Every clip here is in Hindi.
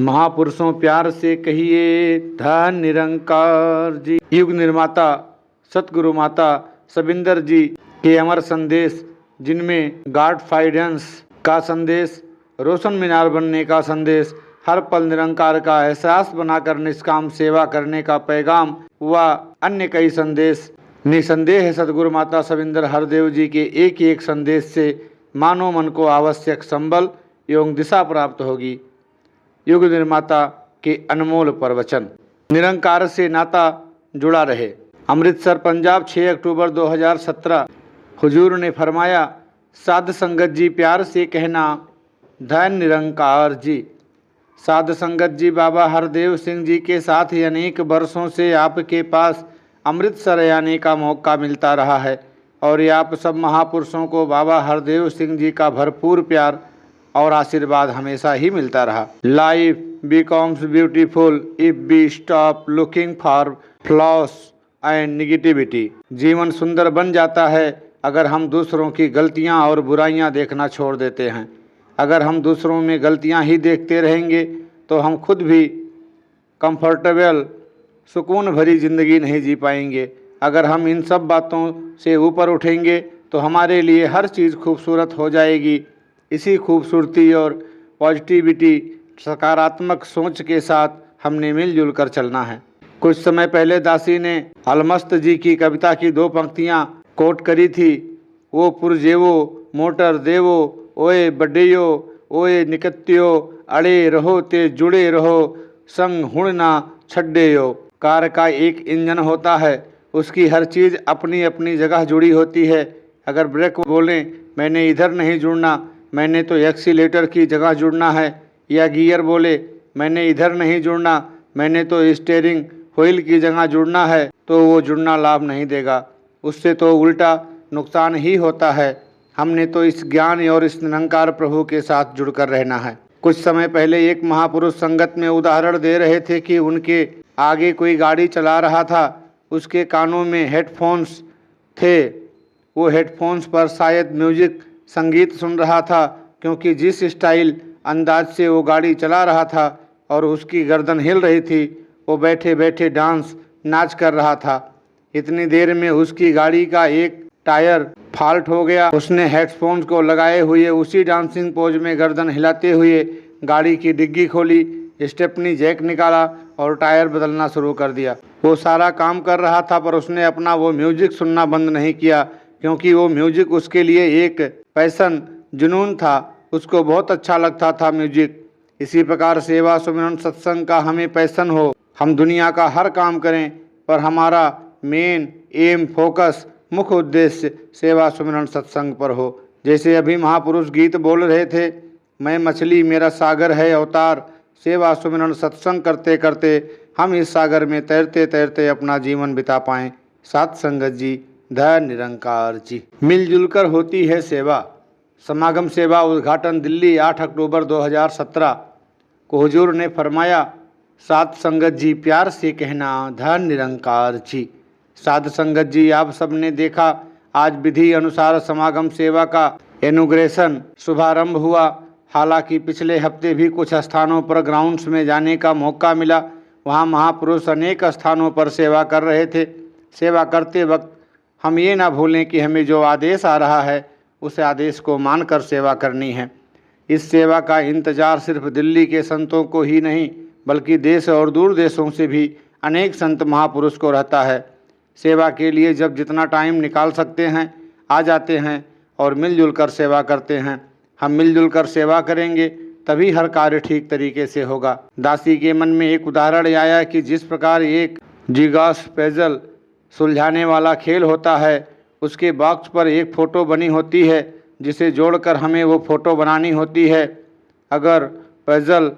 महापुरुषों प्यार से कहिए धन निरंकार जी। युग निर्माता सतगुरु माता सबिंदर जी के अमर संदेश, जिनमें गॉड फाइडेंस का संदेश, रोशन मीनार बनने का संदेश, हर पल निरंकार का एहसास बनाकर निष्काम सेवा करने का पैगाम व अन्य कई संदेश। निसंदेह है सतगुरु माता सबिंदर हरदेव जी के एक एक संदेश से मानव मन को आवश्यक संबल एवं दिशा प्राप्त होगी। युग निर्माता के अनमोल प्रवचन। निरंकार से नाता जुड़ा रहे। अमृतसर पंजाब 6 अक्टूबर 2017। हुजूर ने फरमाया, साध संगत जी प्यार से कहना धन निरंकार जी। साध संगत जी बाबा हरदेव सिंह जी के साथ ही अनेक वर्षों से आपके पास अमृतसर आने का मौका मिलता रहा है और ये आप सब महापुरुषों को बाबा हरदेव सिंह जी का भरपूर प्यार और आशीर्वाद हमेशा ही मिलता रहा। Life becomes beautiful if we stop looking for flaws and negativity. जीवन सुंदर बन जाता है अगर हम दूसरों की गलतियां और बुराइयां देखना छोड़ देते हैं। अगर हम दूसरों में गलतियां ही देखते रहेंगे तो हम खुद भी कंफर्टेबल सुकून भरी ज़िंदगी नहीं जी पाएंगे। अगर हम इन सब बातों से ऊपर उठेंगे तो हमारे लिए हर चीज़ खूबसूरत हो जाएगी। इसी खूबसूरती और पॉजिटिविटी, सकारात्मक सोच के साथ हमने मिलजुल कर चलना है। कुछ समय पहले दासी ने अलमस्त जी की कविता की 2 पंक्तियाँ कोट करी थी। वो पुरजेवो मोटर देवो ओए बड्डेयो ओए निकत्यो अड़े रहो ते जुड़े रहो संग हुण ना छड्डेयो। कार का एक इंजन होता है, उसकी हर चीज़ अपनी अपनी जगह जुड़ी होती है। अगर ब्रेक बोलें मैंने इधर नहीं जुड़ना, मैंने तो एक्सीलेटर की जगह जुड़ना है, या गियर बोले मैंने इधर नहीं जुड़ना, मैंने तो स्टीयरिंग व्हील की जगह जुड़ना है, तो वो जुड़ना लाभ नहीं देगा, उससे तो उल्टा नुकसान ही होता है। हमने तो इस ज्ञान और इस निरंकार प्रभु के साथ जुड़कर रहना है। कुछ समय पहले एक महापुरुष संगत में उदाहरण दे रहे थे कि उनके आगे कोई गाड़ी चला रहा था, उसके कानों में हेडफोन्स थे। वो हेडफोन्स पर शायद म्यूजिक संगीत सुन रहा था, क्योंकि जिस स्टाइल अंदाज से वो गाड़ी चला रहा था और उसकी गर्दन हिल रही थी, वो बैठे बैठे डांस नाच कर रहा था। इतनी देर में उसकी गाड़ी का एक टायर फॉल्ट हो गया। उसने हेडफोन्स को लगाए हुए उसी डांसिंग पोज में गर्दन हिलाते हुए गाड़ी की डिग्गी खोली, स्टेपनी जैक निकाला और टायर बदलना शुरू कर दिया। वो सारा काम कर रहा था, पर उसने अपना वो म्यूजिक सुनना बंद नहीं किया, क्योंकि वो म्यूजिक उसके लिए एक पैशन, जुनून था। उसको बहुत अच्छा लगता था म्यूजिक। इसी प्रकार सेवा सुमिरन सत्संग का हमें पैशन हो। हम दुनिया का हर काम करें, पर हमारा मेन एम, फोकस, मुख्य उद्देश्य सेवा सुमिरन सत्संग पर हो। जैसे अभी महापुरुष गीत बोल रहे थे, मैं मछली मेरा सागर है अवतार। सेवा सुमिरन सत्संग करते करते हम इस सागर में तैरते तैरते अपना जीवन बिता पाएँ। साथ संगत जी, धन निरंकार जी। मिलजुल कर होती है सेवा। समागम सेवा उद्घाटन दिल्ली 8 अक्टूबर 2017 को हुजूर ने फरमाया, साध संगत जी प्यार से कहना धन निरंकार जी। साध संगत जी, आप सबने देखा आज विधि अनुसार समागम सेवा का इनॉग्रेशन शुभारंभ हुआ। हालांकि पिछले हफ्ते भी कुछ स्थानों पर ग्राउंड्स में जाने का मौका मिला। वहां महापुरुष अनेक स्थानों पर सेवा कर रहे थे। सेवा करते वक्त हम ये ना भूलें कि हमें जो आदेश आ रहा है उस आदेश को मानकर सेवा करनी है। इस सेवा का इंतजार सिर्फ दिल्ली के संतों को ही नहीं, बल्कि देश और दूर देशों से भी अनेक संत महापुरुष को रहता है। सेवा के लिए जब जितना टाइम निकाल सकते हैं आ जाते हैं और मिलजुल कर सेवा करते हैं। हम मिलजुल कर सेवा करेंगे तभी हर कार्य ठीक तरीके से होगा। दासी के मन में एक उदाहरण आया कि जिस प्रकार एक जिगॉस पजल सुलझाने वाला खेल होता है, उसके बॉक्स पर एक फ़ोटो बनी होती है जिसे जोड़कर हमें वो फ़ोटो बनानी होती है। अगर पजल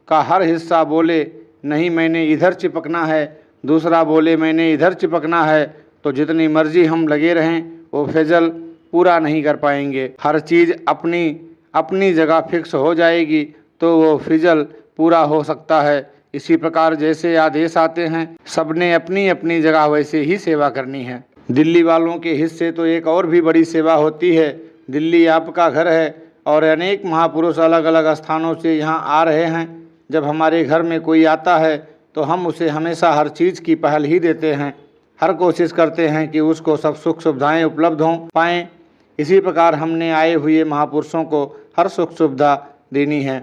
का हर हिस्सा बोले नहीं मैंने इधर चिपकना है, दूसरा बोले मैंने इधर चिपकना है, तो जितनी मर्जी हम लगे रहें वो पजल पूरा नहीं कर पाएंगे। हर चीज़ अपनी अपनी जगह फिक्स हो जाएगी तो वो पजल पूरा हो सकता है। इसी प्रकार जैसे आदेश आते हैं सबने अपनी अपनी जगह वैसे ही सेवा करनी है। दिल्ली वालों के हिस्से तो एक और भी बड़ी सेवा होती है। दिल्ली आपका घर है और अनेक महापुरुष अलग अलग स्थानों से यहाँ आ रहे हैं। जब हमारे घर में कोई आता है तो हम उसे हमेशा हर चीज़ की पहल ही देते हैं, हर कोशिश करते हैं कि उसको सब सुख सुविधाएं उपलब्ध हों पाएँ। इसी प्रकार हमने आए हुए महापुरुषों को हर सुख सुविधा देनी है।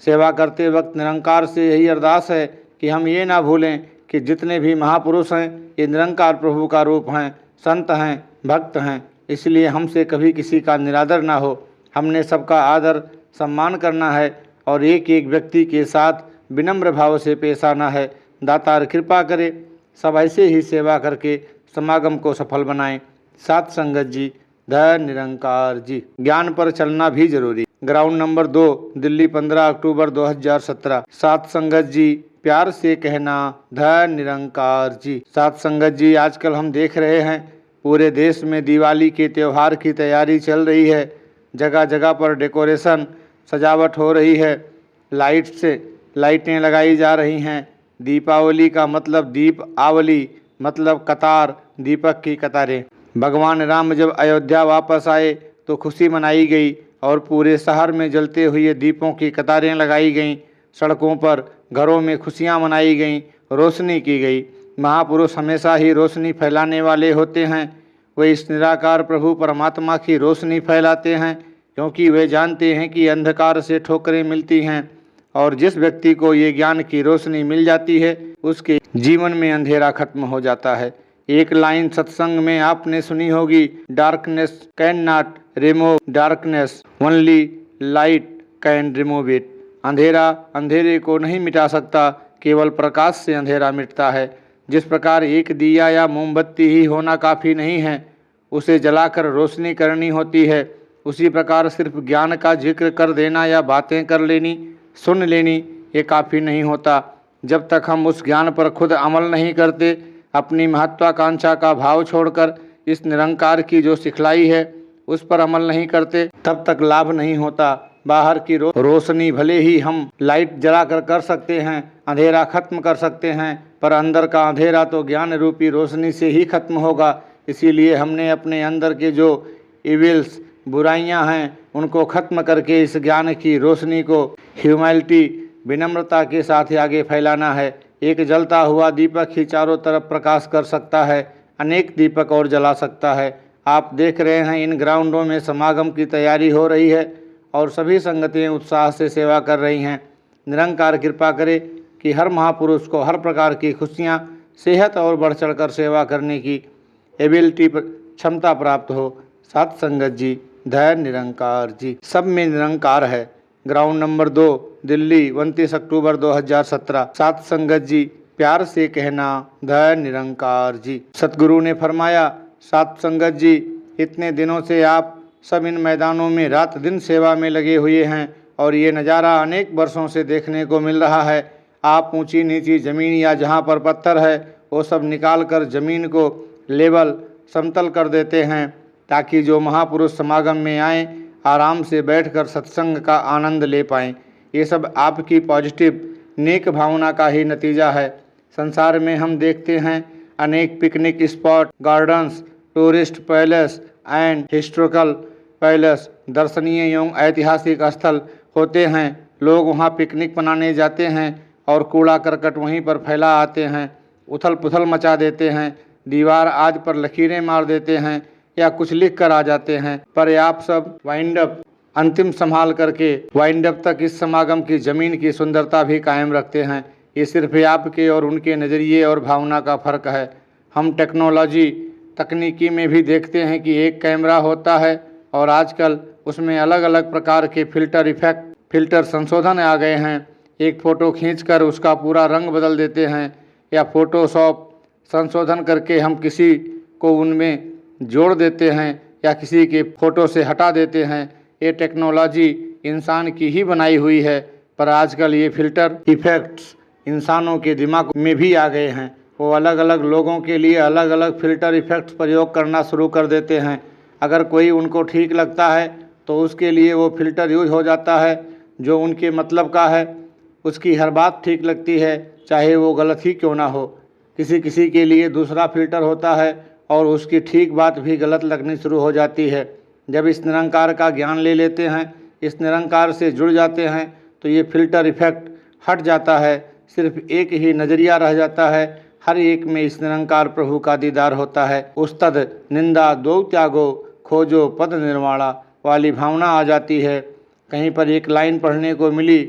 सेवा करते वक्त निरंकार से यही अरदास है कि हम ये ना भूलें कि जितने भी महापुरुष हैं ये निरंकार प्रभु का रूप हैं, संत हैं, भक्त हैं, इसलिए हमसे कभी किसी का निरादर ना हो। हमने सबका आदर सम्मान करना है और एक एक व्यक्ति के साथ विनम्र भाव से पेश आना है। दातार कृपा करे, सब ऐसे ही सेवा करके समागम को सफल बनाएं। सात संगत जी, धन्य निरंकार जी। ज्ञान पर चलना भी जरूरी। ग्राउंड नंबर 2, दिल्ली 15 अक्टूबर 2017। सात संगत जी, प्यार से कहना धन्य निरंकार जी। सात संगत जी, आजकल हम देख रहे हैं पूरे देश में दिवाली के त्यौहार की तैयारी चल रही है। जगह जगह पर डेकोरेशन, सजावट हो रही है, लाइटें लगाई जा रही हैं। दीपावली का मतलब दीप आवली, मतलब कतार, दीपक की कतारें। भगवान राम जब अयोध्या वापस आए तो खुशी मनाई गई और पूरे शहर में जलते हुए दीपों की कतारें लगाई गईं। सड़कों पर, घरों में खुशियां मनाई गईं, रोशनी की गई। महापुरुष हमेशा ही रोशनी फैलाने वाले होते हैं। वे इस निराकार प्रभु परमात्मा की रोशनी फैलाते हैं, क्योंकि वे जानते हैं कि अंधकार से ठोकरें मिलती हैं और जिस व्यक्ति को ये ज्ञान की रोशनी मिल जाती है उसके जीवन में अंधेरा खत्म हो जाता है। एक लाइन सत्संग में आपने सुनी होगी, darkness can not remove darkness, only light can remove it. अंधेरा अंधेरे को नहीं मिटा सकता, केवल प्रकाश से अंधेरा मिटता है। जिस प्रकार एक दिया या मोमबत्ती ही होना काफ़ी नहीं है, उसे जलाकर रोशनी करनी होती है, उसी प्रकार सिर्फ ज्ञान का जिक्र कर देना या बातें कर लेनी, सुन लेनी, ये काफ़ी नहीं होता। जब तक हम उस ज्ञान पर खुद अमल नहीं करते, अपनी महत्वाकांक्षा का भाव छोड़कर इस निरंकार की जो सिखलाई है उस पर अमल नहीं करते, तब तक लाभ नहीं होता। बाहर की रोशनी भले ही हम लाइट जलाकर कर सकते हैं, अंधेरा खत्म कर सकते हैं, पर अंदर का अंधेरा तो ज्ञान रूपी रोशनी से ही खत्म होगा। इसीलिए हमने अपने अंदर के जो इविल्स, बुराइयां हैं, उनको खत्म करके इस ज्ञान की रोशनी को ह्यूमैनिटी, विनम्रता के साथ आगे फैलाना है। एक जलता हुआ दीपक ही चारों तरफ प्रकाश कर सकता है, अनेक दीपक और जला सकता है। आप देख रहे हैं इन ग्राउंडों में समागम की तैयारी हो रही है और सभी संगतें उत्साह से सेवा कर रही हैं। निरंकार कृपा करे कि हर महापुरुष को हर प्रकार की खुशियाँ, सेहत और बढ़ चढ़ कर सेवा करने की एबिलिटी क्षमता प्राप्त हो। सात संगत जी, धन्य निरंकार जी। सब में निरंकार है। ग्राउंड नंबर 2, दिल्ली 29 अक्टूबर 2017। सात संगत जी, प्यार से कहना धन्य निरंकार जी। सतगुरु ने फरमाया, सात संगत जी, इतने दिनों से आप सब इन मैदानों में रात दिन सेवा में लगे हुए हैं और ये नज़ारा अनेक वर्षों से देखने को मिल रहा है। आप ऊंची नीची ज़मीन या जहाँ पर पत्थर है वो सब निकाल कर ज़मीन को लेवल, समतल कर देते हैं, ताकि जो महापुरुष समागम में आएँ आराम से बैठकर सत्संग का आनंद ले पाएँ। ये सब आपकी पॉजिटिव नेक भावना का ही नतीजा है। संसार में हम देखते हैं अनेक picnic spot, gardens, tourist palace and historical palace, दर्शनीय एवं ऐतिहासिक स्थल होते हैं। लोग वहाँ पिकनिक मनाने जाते हैं और कूड़ा करकट वहीं पर फैला आते हैं, उथल पुथल मचा देते हैं, दीवार आज पर लकीरें मार देते हैं या कुछ लिख कर आ जाते हैं। पर आप सब वाइंड अप अंतिम संभाल करके वाइंड अप तक इस समागम की ज़मीन की सुंदरता भी कायम रखते हैं। ये सिर्फ आपके और उनके नज़रिए और भावना का फ़र्क है। हम टेक्नोलॉजी, तकनीकी में भी देखते हैं कि एक कैमरा होता है और आजकल उसमें अलग अलग प्रकार के फिल्टर संशोधन आ गए हैं। एक फ़ोटो खींचकर उसका पूरा रंग बदल देते हैं या फ़ोटोशॉप संशोधन करके हम किसी को उनमें जोड़ देते हैं या किसी के फ़ोटो से हटा देते हैं। ये टेक्नोलॉजी इंसान की ही बनाई हुई है, पर आजकल ये फ़िल्टर इफ़ेक्ट्स इंसानों के दिमाग में भी आ गए हैं। वो अलग अलग लोगों के लिए अलग अलग फ़िल्टर इफ़ेक्ट्स प्रयोग करना शुरू कर देते हैं। अगर कोई उनको ठीक लगता है तो उसके लिए वो फ़िल्टर यूज हो जाता है, जो उनके मतलब का है। उसकी हर बात ठीक लगती है, चाहे वो गलत ही क्यों ना हो। किसी किसी के लिए दूसरा फ़िल्टर होता है और उसकी ठीक बात भी गलत लगनी शुरू हो जाती है। जब इस निरंकार का ज्ञान ले लेते हैं, इस निरंकार से जुड़ जाते हैं, तो ये फ़िल्टर इफ़ेक्ट हट जाता है, सिर्फ एक ही नज़रिया रह जाता है, हर एक में इस निरंकार प्रभु का दीदार होता है। उस्तद निंदा दो त्यागो खोजो पद निर्वाणा वाली भावना आ जाती है। कहीं पर एक लाइन पढ़ने को मिली,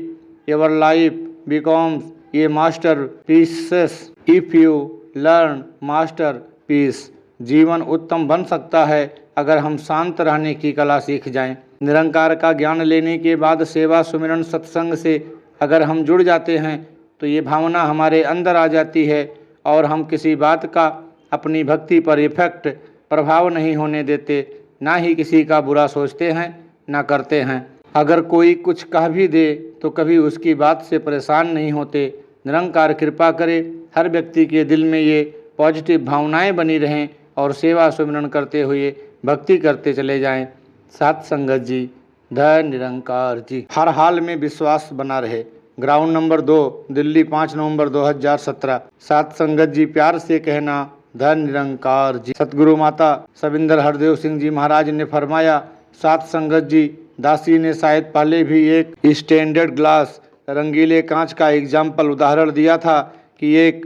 your life becomes a masterpieces if you learn masterpiece. जीवन उत्तम बन सकता है अगर हम शांत रहने की कला सीख जाएं। निरंकार का ज्ञान लेने के बाद सेवा सुमिरन सत्संग से अगर हम जुड़ जाते हैं तो ये भावना हमारे अंदर आ जाती है और हम किसी बात का अपनी भक्ति पर इफेक्ट प्रभाव नहीं होने देते, ना ही किसी का बुरा सोचते हैं ना करते हैं। अगर कोई कुछ कह भी दे तो कभी उसकी बात से परेशान नहीं होते। निरंकार कृपा करे हर व्यक्ति के दिल में ये पॉजिटिव भावनाएं बनी रहें और सेवा सुमिरन करते हुए भक्ति करते चले जाएं। साथ संगत जी, धन निरंकार जी। हर हाल में विश्वास बना रहे। ग्राउंड नंबर 2, दिल्ली 5 नवंबर 2017। साथ संगत जी, प्यार से कहना धन निरंकार जी। सतगुरु माता सविंदर हरदेव सिंह जी महाराज ने फरमाया, साथ संगत जी, दासी ने शायद पहले भी एक स्टैंडर्ड ग्लास रंगीले कांच का एग्जाम्पल उदाहरण दिया था कि एक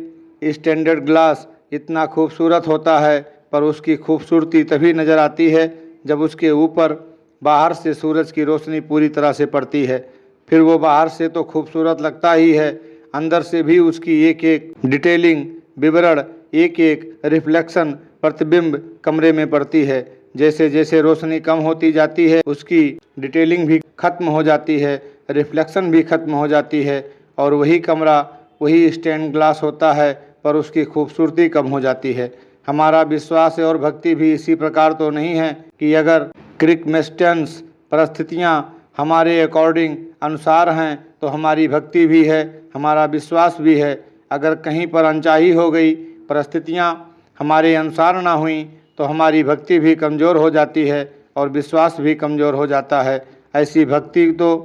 स्टैंडर्ड ग्लास इतना खूबसूरत होता है पर उसकी खूबसूरती तभी नज़र आती है जब उसके ऊपर बाहर से सूरज की रोशनी पूरी तरह से पड़ती है। फिर वो बाहर से तो खूबसूरत लगता ही है, अंदर से भी उसकी एक एक डिटेलिंग विवरण, एक एक रिफ्लेक्शन प्रतिबिंब कमरे में पड़ती है। जैसे जैसे रोशनी कम होती जाती है उसकी डिटेलिंग भी खत्म हो जाती है, रिफ्लेक्शन भी खत्म हो जाती है और वही कमरा वही स्टेन ग्लास होता है पर उसकी खूबसूरती कम हो जाती है। हमारा विश्वास और भक्ति भी इसी प्रकार तो नहीं है कि अगर क्रिकमेस्टेंस परिस्थितियाँ हमारे अकॉर्डिंग अनुसार हैं तो हमारी भक्ति भी है, हमारा विश्वास भी है। अगर कहीं पर अनचाही हो गई, परिस्थितियाँ हमारे अनुसार ना हुई तो हमारी भक्ति भी कमज़ोर हो जाती है और विश्वास भी कमज़ोर हो जाता है। ऐसी भक्ति तो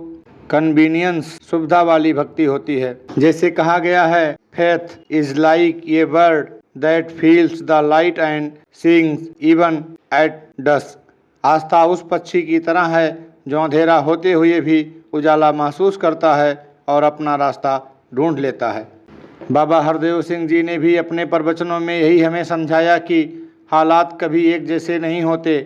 कन्वीनियंस सुविधा वाली भक्ति होती है। जैसे कहा गया है, faith is like a bird that feels the light and sings even at dusk. आस्था उस पक्षी की तरह है जो अंधेरा होते हुए भी उजाला महसूस करता है और अपना रास्ता ढूंढ लेता है। बाबा हरदेव सिंह जी ने भी अपने प्रवचनों में यही हमें समझाया कि हालात कभी एक जैसे नहीं होते।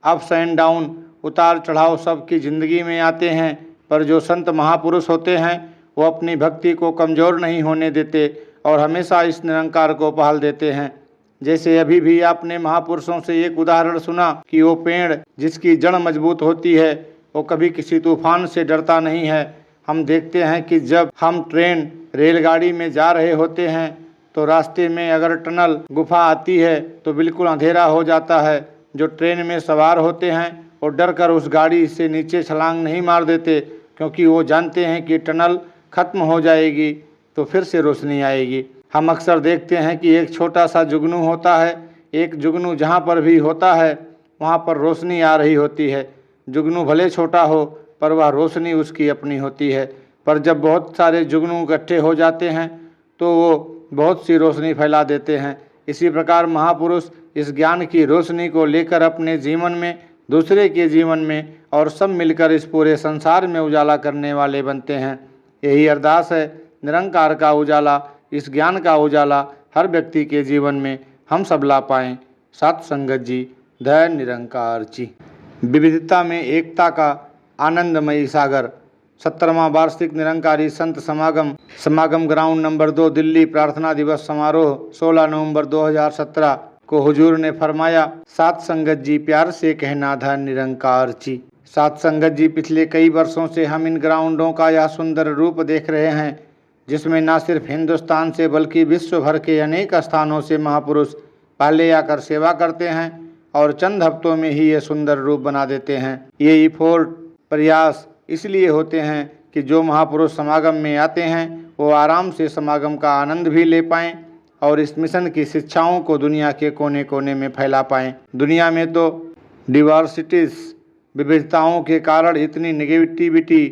अप्स एंड डाउन, उतार चढ़ाव सबकी ज़िंदगी में आते हैं, पर जो संत महापुरुष होते हैं वो अपनी भक्ति को कमज़ोर नहीं होने देते और हमेशा इस निरंकार को पहल देते हैं। जैसे अभी भी आपने महापुरुषों से एक उदाहरण सुना कि वो पेड़ जिसकी जड़ मजबूत होती है वो कभी किसी तूफान से डरता नहीं है। हम देखते हैं कि जब हम ट्रेन रेलगाड़ी में जा रहे होते हैं तो रास्ते में अगर टनल गुफा आती है तो बिल्कुल अंधेरा हो जाता है। जो ट्रेन में सवार होते हैं वो डर कर उस गाड़ी से नीचे छलांग नहीं मार देते, क्योंकि वो जानते हैं कि टनल खत्म हो जाएगी तो फिर से रोशनी आएगी। हम अक्सर देखते हैं कि एक छोटा सा जुगनू होता है, एक जुगनू जहाँ पर भी होता है वहाँ पर रोशनी आ रही होती है। जुगनू भले छोटा हो पर वह रोशनी उसकी अपनी होती है। पर जब बहुत सारे जुगनू इकट्ठे हो जाते हैं तो वो बहुत सी रोशनी फैला देते हैं। इसी प्रकार महापुरुष इस ज्ञान की रोशनी को लेकर अपने जीवन में, दूसरे के जीवन में और सब मिलकर इस पूरे संसार में उजाला करने वाले बनते हैं। यही अरदास है, निरंकार का उजाला, इस ज्ञान का उजाला हर व्यक्ति के जीवन में हम सब ला पाएँ। साथ संगत जी, धन निरंकार जी। विविधता में एकता का आनंदमयी सागर। 17वां वार्षिक निरंकारी संत समागम ग्राउंड नंबर 2 दिल्ली प्रार्थना दिवस समारोह 16 नवंबर 2017 को हुजूर ने फरमाया, साथ संगत जी, प्यार से कहना धन निरंकार जी। साथ संगत जी, पिछले कई वर्षों से हम इन ग्राउंडों का यह सुंदर रूप देख रहे हैं जिसमें न सिर्फ हिंदुस्तान से बल्कि विश्व भर के अनेक स्थानों से महापुरुष पहले आकर सेवा करते हैं और चंद हफ्तों में ही ये सुंदर रूप बना देते हैं। ये एफर्ट, प्रयास इसलिए होते हैं कि जो महापुरुष समागम में आते हैं वो आराम से समागम का आनंद भी ले पाएँ और इस मिशन की शिक्षाओं को दुनिया के कोने कोने में फैला पाएँ। दुनिया में तो डिवर्सिटीज़, विविधताओं के कारण इतनी नेगेटिविटी,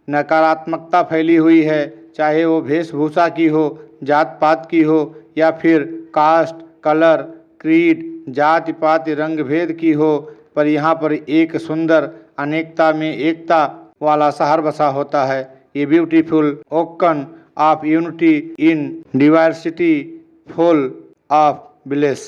नकारात्मकता फैली हुई है, चाहे वो वेशभूषा की हो, जात पात की हो या फिर कास्ट, कलर, क्रीड, जाति पाति, रंग भेद की हो। पर यहाँ पर एक सुंदर अनेकता में एकता वाला शहर बसा होता है। ये beautiful ocean of unity in diversity, full of bliss,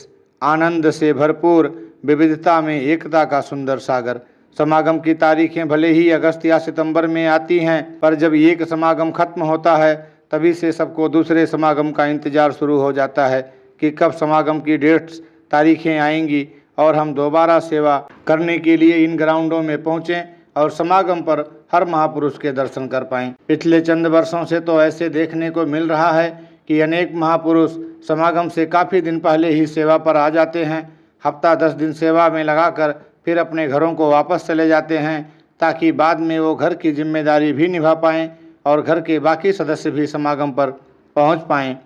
आनंद से भरपूर विविधता में एकता का सुंदर सागर। समागम की तारीखें भले ही अगस्त या सितंबर में आती हैं, पर जब एक समागम खत्म होता है तभी से सबको दूसरे समागम का इंतजार शुरू हो जाता है कि कब समागम की डेट्स तारीखें आएंगी और हम दोबारा सेवा करने के लिए इन ग्राउंडों में पहुँचें और समागम पर हर महापुरुष के दर्शन कर पाएं। पिछले चंद वर्षों से तो ऐसे देखने को मिल रहा है कि अनेक महापुरुष समागम से काफ़ी दिन पहले ही सेवा पर आ जाते हैं, हफ्ता 10 दिन सेवा में लगाकर फिर अपने घरों को वापस चले जाते हैं, ताकि बाद में वो घर की जिम्मेदारी भी निभा पाएँ और घर के बाकी सदस्य भी समागम पर पहुंच पाएँ।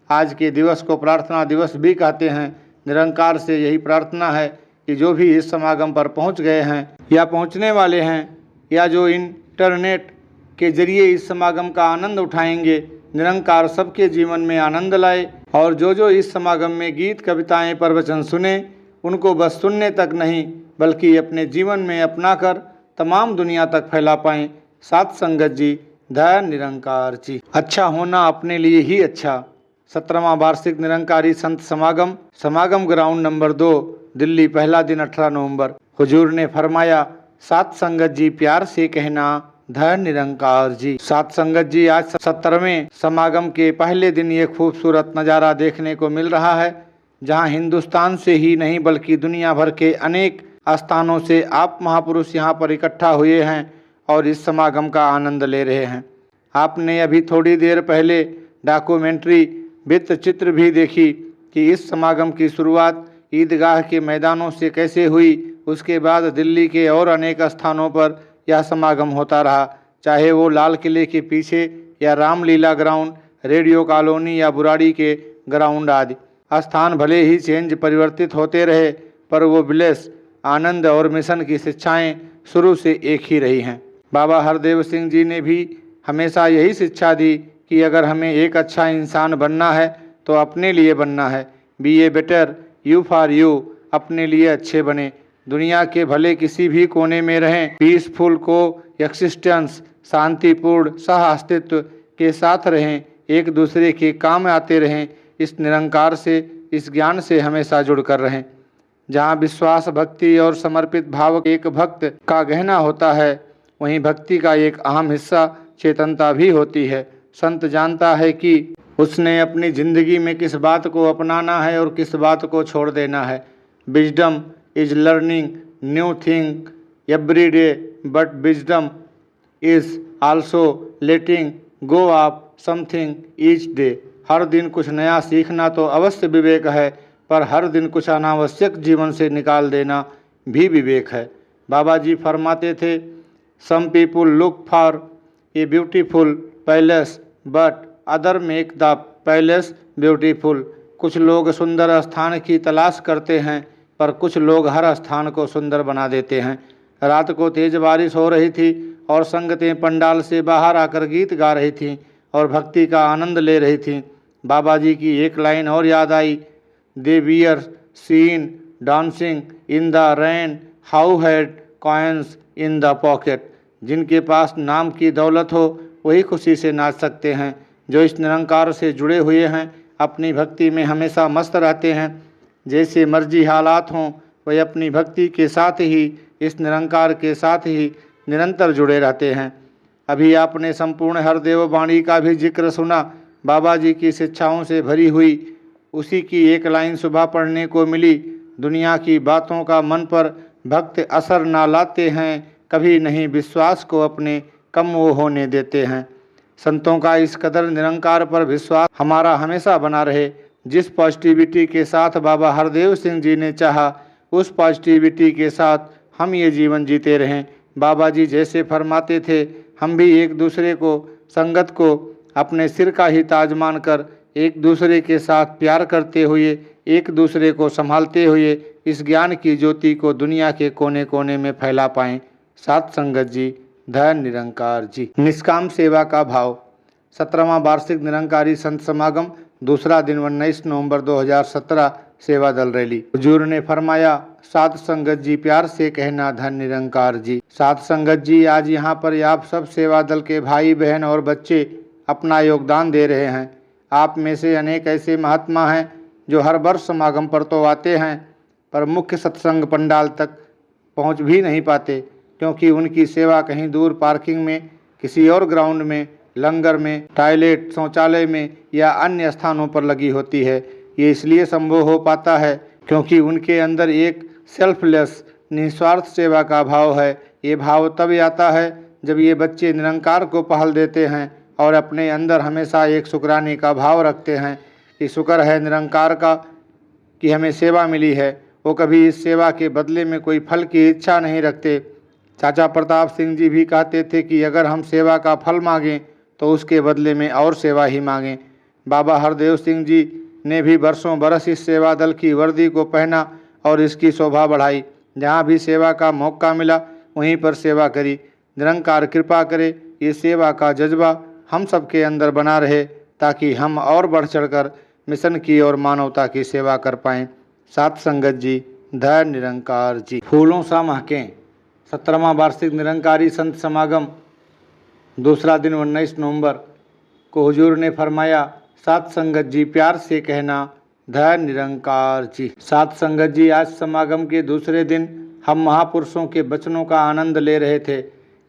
आज के दिवस को प्रार्थना दिवस भी कहते हैं। निरंकार से यही प्रार्थना है कि जो भी इस समागम पर पहुंच गए हैं या पहुंचने वाले हैं या जो इंटरनेट के जरिए इस समागम का आनंद उठाएंगे, निरंकार सबके जीवन में आनंद लाए और जो इस समागम में गीत कविताएं प्रवचन सुने उनको बस सुनने तक नहीं बल्कि अपने जीवन में अपनाकर तमाम दुनिया तक फैला पाएं। साथ संगत जी, धैर्य निरंकार जी। अच्छा होना अपने लिए ही अच्छा। 17वां वार्षिक निरंकारी संत समागम ग्राउंड नंबर 2, दिल्ली, पहला दिन 18 नवंबर। हुजूर ने फरमाया, साथ संगत जी प्यार से कहना, धैर्य निरंकार जी। साथ संगत जी, आज 17वें समागम के पहले दिन ये खूबसूरत नज़ारा देखने को मिल रहा है, जहां हिंदुस्तान से ही नहीं बल्कि दुनिया भर के अनेक स्थानों से आप महापुरुष यहाँ पर इकट्ठा हुए हैं और इस समागम का आनंद ले रहे हैं। आपने अभी थोड़ी देर पहले डॉक्यूमेंट्री वृत्त चित्र भी देखी कि इस समागम की शुरुआत ईदगाह के मैदानों से कैसे हुई। उसके बाद दिल्ली के और अनेक स्थानों पर यह समागम होता रहा, चाहे वो लाल किले के पीछे या रामलीला ग्राउंड, रेडियो कॉलोनी या बुराड़ी के ग्राउंड आदि। स्थान भले ही चेंज परिवर्तित होते रहे, पर वो ब्लेस, आनंद और मिशन की शिक्षाएं शुरू से एक ही रही हैं। बाबा हरदेव सिंह जी ने भी हमेशा यही शिक्षा दी कि अगर हमें एक अच्छा इंसान बनना है तो अपने लिए बनना है। Be a better you for you, अपने लिए अच्छे बने, दुनिया के भले किसी भी कोने में रहें, पीसफुल को एक्सिस्टेंस, शांतिपूर्ण सह अस्तित्व के साथ रहें, एक दूसरे के काम आते रहें, इस निरंकार से, इस ज्ञान से हमेशा जुड़कर रहें। जहाँ विश्वास, भक्ति और समर्पित भाव एक भक्त का गहना होता है, वहीं भक्ति का एक अहम हिस्सा चेतनता भी होती है। संत जानता है कि उसने अपनी जिंदगी में किस बात को अपनाना है और किस बात को छोड़ देना है। Wisdom is learning new thing every day, but wisdom is also letting go of something each day. हर दिन कुछ नया सीखना तो अवश्य विवेक है, पर हर दिन कुछ अनावश्यक जीवन से निकाल देना भी विवेक है। बाबा जी फरमाते थे, some people look for a beautiful palace but other make the palace beautiful. कुछ लोग सुंदर स्थान की तलाश करते हैं, पर कुछ लोग हर स्थान को सुंदर बना देते हैं। रात को तेज बारिश हो रही थी और संगतें पंडाल से बाहर आकर गीत गा रही थीं और भक्ति का आनंद ले रही थीं। बाबा जी की एक लाइन और याद आई, they were seen dancing in the rain how had coins in the pocket. जिनके पास नाम की दौलत हो वही खुशी से नाच सकते हैं। जो इस निरंकार से जुड़े हुए हैं अपनी भक्ति में हमेशा मस्त रहते हैं। जैसे मर्जी हालात हों, वह अपनी भक्ति के साथ ही, इस निरंकार के साथ ही निरंतर जुड़े रहते हैं। अभी आपने संपूर्ण हरदेव वाणी का भी जिक्र सुना। बाबा जी की शिक्षाओं से भरी हुई उसी की एक लाइन सुबह पढ़ने को मिली, दुनिया की बातों का मन पर भक्त असर ना लाते हैं, कभी नहीं विश्वास को अपने कम वो होने देते हैं। संतों का इस कदर निरंकार पर विश्वास हमारा हमेशा बना रहे। जिस पॉजिटिविटी के साथ बाबा हरदेव सिंह जी ने चाहा, उस पॉजिटिविटी के साथ हम ये जीवन जीते रहें। बाबा जी जैसे फरमाते थे, हम भी एक दूसरे को, संगत को अपने सिर का ही ताज मानकर एक दूसरे के साथ प्यार करते हुए, एक दूसरे को संभालते हुए इस ज्ञान की ज्योति को दुनिया के कोने कोने में फैला पाएं। साथ संगत जी, धैर्य निरंकार जी। निष्काम सेवा का भाव। 17वां वार्षिक निरंकारी संत समागम, दूसरा दिन 19 नवंबर 2017, सेवा दल रैली। हुजूर ने फरमाया, साथ संगत जी प्यार से कहना, धन निरंकार जी। साथ संगत जी, आज यहाँ पर आप सब सेवा दल के भाई बहन और बच्चे अपना योगदान दे रहे हैं। आप में से अनेक ऐसे महात्मा हैं जो हर वर्ष समागम पर तो आते हैं पर मुख्य सत्संग पंडाल तक पहुंच भी नहीं पाते, क्योंकि उनकी सेवा कहीं दूर पार्किंग में, किसी और ग्राउंड में, लंगर में, टॉयलेट, शौचालय में या अन्य स्थानों पर लगी होती है। ये इसलिए संभव हो पाता है क्योंकि उनके अंदर एक सेल्फलेस, निस्वार्थ सेवा का भाव है। ये भाव तब आता है जब ये बच्चे निरंकार को पहल देते हैं और अपने अंदर हमेशा एक शुक्राने का भाव रखते हैं कि शुक्र है निरंकार का कि हमें सेवा मिली है। वो कभी इस सेवा के बदले में कोई फल की इच्छा नहीं रखते। चाचा प्रताप सिंह जी भी कहते थे कि अगर हम सेवा का फल मांगें तो उसके बदले में और सेवा ही मांगें। बाबा हरदेव सिंह जी ने भी बरसों बरस इस सेवा दल की वर्दी को पहना और इसकी शोभा बढ़ाई। जहाँ भी सेवा का मौका मिला वहीं पर सेवा करी। निरंकार कृपा करे ये सेवा का जज्बा हम सबके अंदर बना रहे ताकि हम और बढ़ चढ़कर मिशन की और मानवता की सेवा कर पाएँ। सात संगत जी, धैर्य निरंकार जी। फूलों सा महकें 17वां वार्षिक निरंकारी संत समागम दूसरा दिन 19 नवंबर को हुजूर ने फरमाया, सात संगत जी प्यार से कहना, धैर्य निरंकार जी। सात संगत जी, आज समागम के दूसरे दिन हम महापुरुषों के वचनों का आनंद ले रहे थे।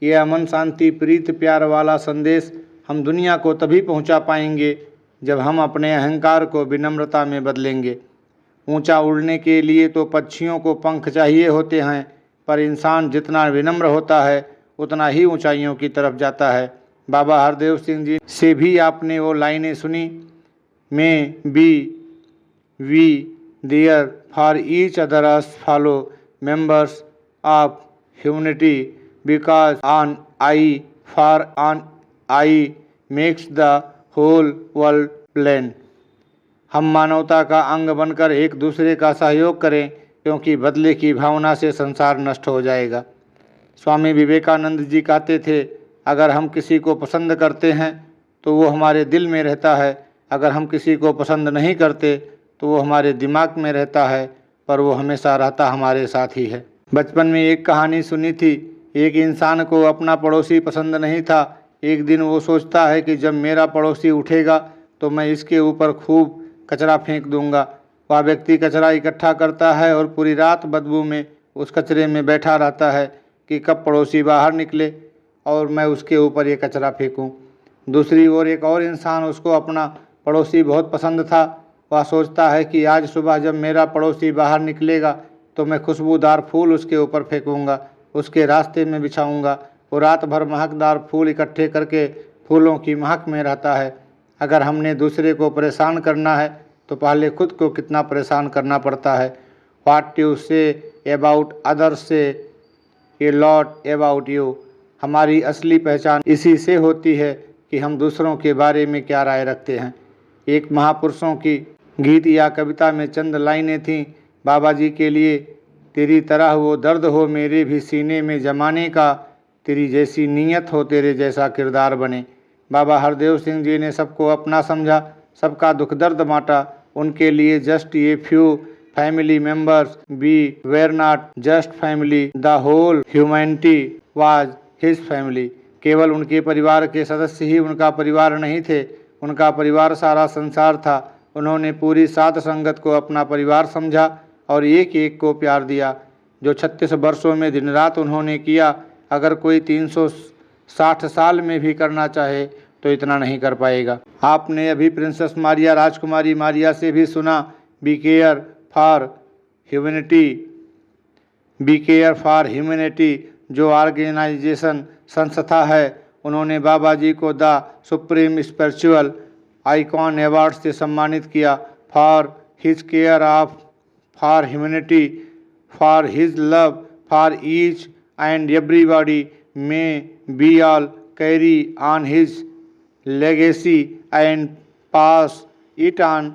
ये अमन, शांति, प्रीत, प्यार वाला संदेश हम दुनिया को तभी पहुंचा पाएंगे जब हम अपने अहंकार को विनम्रता में बदलेंगे। ऊंचा उड़ने के लिए तो पक्षियों को पंख चाहिए होते हैं, पर इंसान जितना विनम्र होता है उतना ही ऊंचाइयों की तरफ जाता है। बाबा हरदेव सिंह जी से भी आपने वो लाइनें सुनी, may be we there for each other as fellow members of humanity because an eye for an eye makes the whole world plain. हम मानवता का अंग बनकर एक दूसरे का सहयोग करें, क्योंकि बदले की भावना से संसार नष्ट हो जाएगा। स्वामी विवेकानंद जी कहते थे, अगर हम किसी को पसंद करते हैं तो वो हमारे दिल में रहता है, अगर हम किसी को पसंद नहीं करते तो वो हमारे दिमाग में रहता है, पर वो हमेशा रहता हमारे साथ ही है। बचपन में एक कहानी सुनी थी, एक इंसान को अपना पड़ोसी पसंद नहीं था। एक दिन वो सोचता है कि जब मेरा पड़ोसी उठेगा तो मैं इसके ऊपर खूब कचरा फेंक दूंगा। वह व्यक्ति कचरा इकट्ठा करता है और पूरी रात बदबू में उस कचरे में बैठा रहता है कि कब पड़ोसी बाहर निकले और मैं उसके ऊपर ये कचरा फेंकूं। दूसरी ओर एक और इंसान, उसको अपना पड़ोसी बहुत पसंद था। वह सोचता है कि आज सुबह जब मेरा पड़ोसी बाहर निकलेगा तो मैं खुशबूदार फूल उसके ऊपर फेंकूंगा, उसके रास्ते में बिछाऊंगा। वो रात भर महकदार फूल इकट्ठे करके फूलों की महक में रहता है। अगर हमने दूसरे को परेशान करना है तो पहले खुद को कितना परेशान करना पड़ता है। What you say about others से ए लॉट अबाउट यू। हमारी असली पहचान इसी से होती है कि हम दूसरों के बारे में क्या राय रखते हैं। एक महापुरुषों की गीत या कविता में चंद लाइनें थीं, बाबा जी के लिए, तेरी तरह वो दर्द हो मेरे भी सीने में जमाने का, तेरी जैसी नीयत हो तेरे जैसा किरदार बने। बाबा हरदेव सिंह जी ने सबको अपना समझा, सबका दुख दर्द बांटा। उनके लिए जस्ट ये few family members be were not just family, the whole humanity was his family. केवल उनके परिवार के सदस्य ही उनका परिवार नहीं थे, उनका परिवार सारा संसार था। उन्होंने पूरी सात संगत को अपना परिवार समझा और एक एक को प्यार दिया। जो 36 वर्षों में दिन रात उन्होंने किया, अगर कोई 360 साल में भी करना चाहे तो इतना नहीं कर पाएगा। आपने अभी प्रिंसेस मारिया, राजकुमारी मारिया से भी सुना, be care for humanity, be care for humanity जो ऑर्गेनाइजेशन संस्था है, उन्होंने बाबा जी को the supreme spiritual icon award से सम्मानित किया for his care of for humanity, for his love for each and everybody, may be all carry on his legacy and pass it on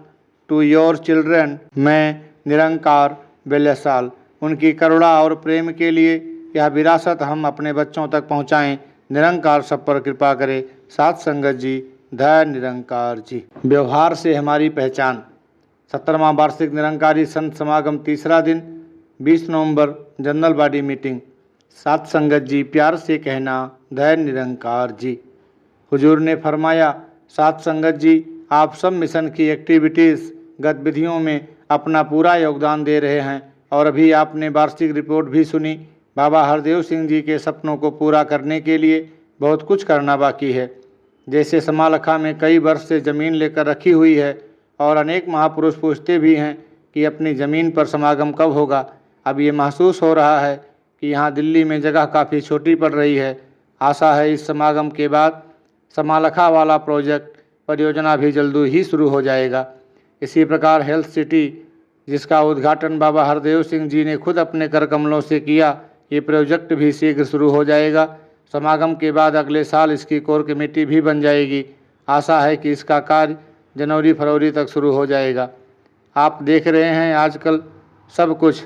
to your children. मैं निरंकार बेलसाल। उनकी करुणा और प्रेम के लिए यह विरासत हम अपने बच्चों तक पहुँचाएँ। निरंकार सब पर कृपा करे। सात संगत जी, धैर्य निरंकार जी। व्यवहार से हमारी पहचान। 17वां वार्षिक निरंकारी संत समागम तीसरा दिन 20 नवंबर, जनरल बॉडी मीटिंग। सात संगत जी प्यार से कहना, धैर्य निरंकार जी। हुजूर ने फरमाया, साध संगत जी, आप सब मिशन की एक्टिविटीज़ गतिविधियों में अपना पूरा योगदान दे रहे हैं और अभी आपने वार्षिक रिपोर्ट भी सुनी। बाबा हरदेव सिंह जी के सपनों को पूरा करने के लिए बहुत कुछ करना बाकी है। जैसे समालखा में कई वर्ष से ज़मीन लेकर रखी हुई है और अनेक महापुरुष पूछते भी हैं कि अपनी ज़मीन पर समागम कब होगा। अब ये महसूस हो रहा है कि यहाँ दिल्ली में जगह काफ़ी छोटी पड़ रही है। आशा है इस समागम के बाद समालखा वाला प्रोजेक्ट परियोजना भी जल्द ही शुरू हो जाएगा। इसी प्रकार हेल्थ सिटी, जिसका उद्घाटन बाबा हरदेव सिंह जी ने खुद अपने कर कमलों से किया, ये प्रोजेक्ट भी शीघ्र शुरू हो जाएगा। समागम के बाद अगले साल इसकी कोर कमेटी भी बन जाएगी। आशा है कि इसका कार्य जनवरी फरवरी तक शुरू हो जाएगा। आप देख रहे हैं आजकल सब कुछ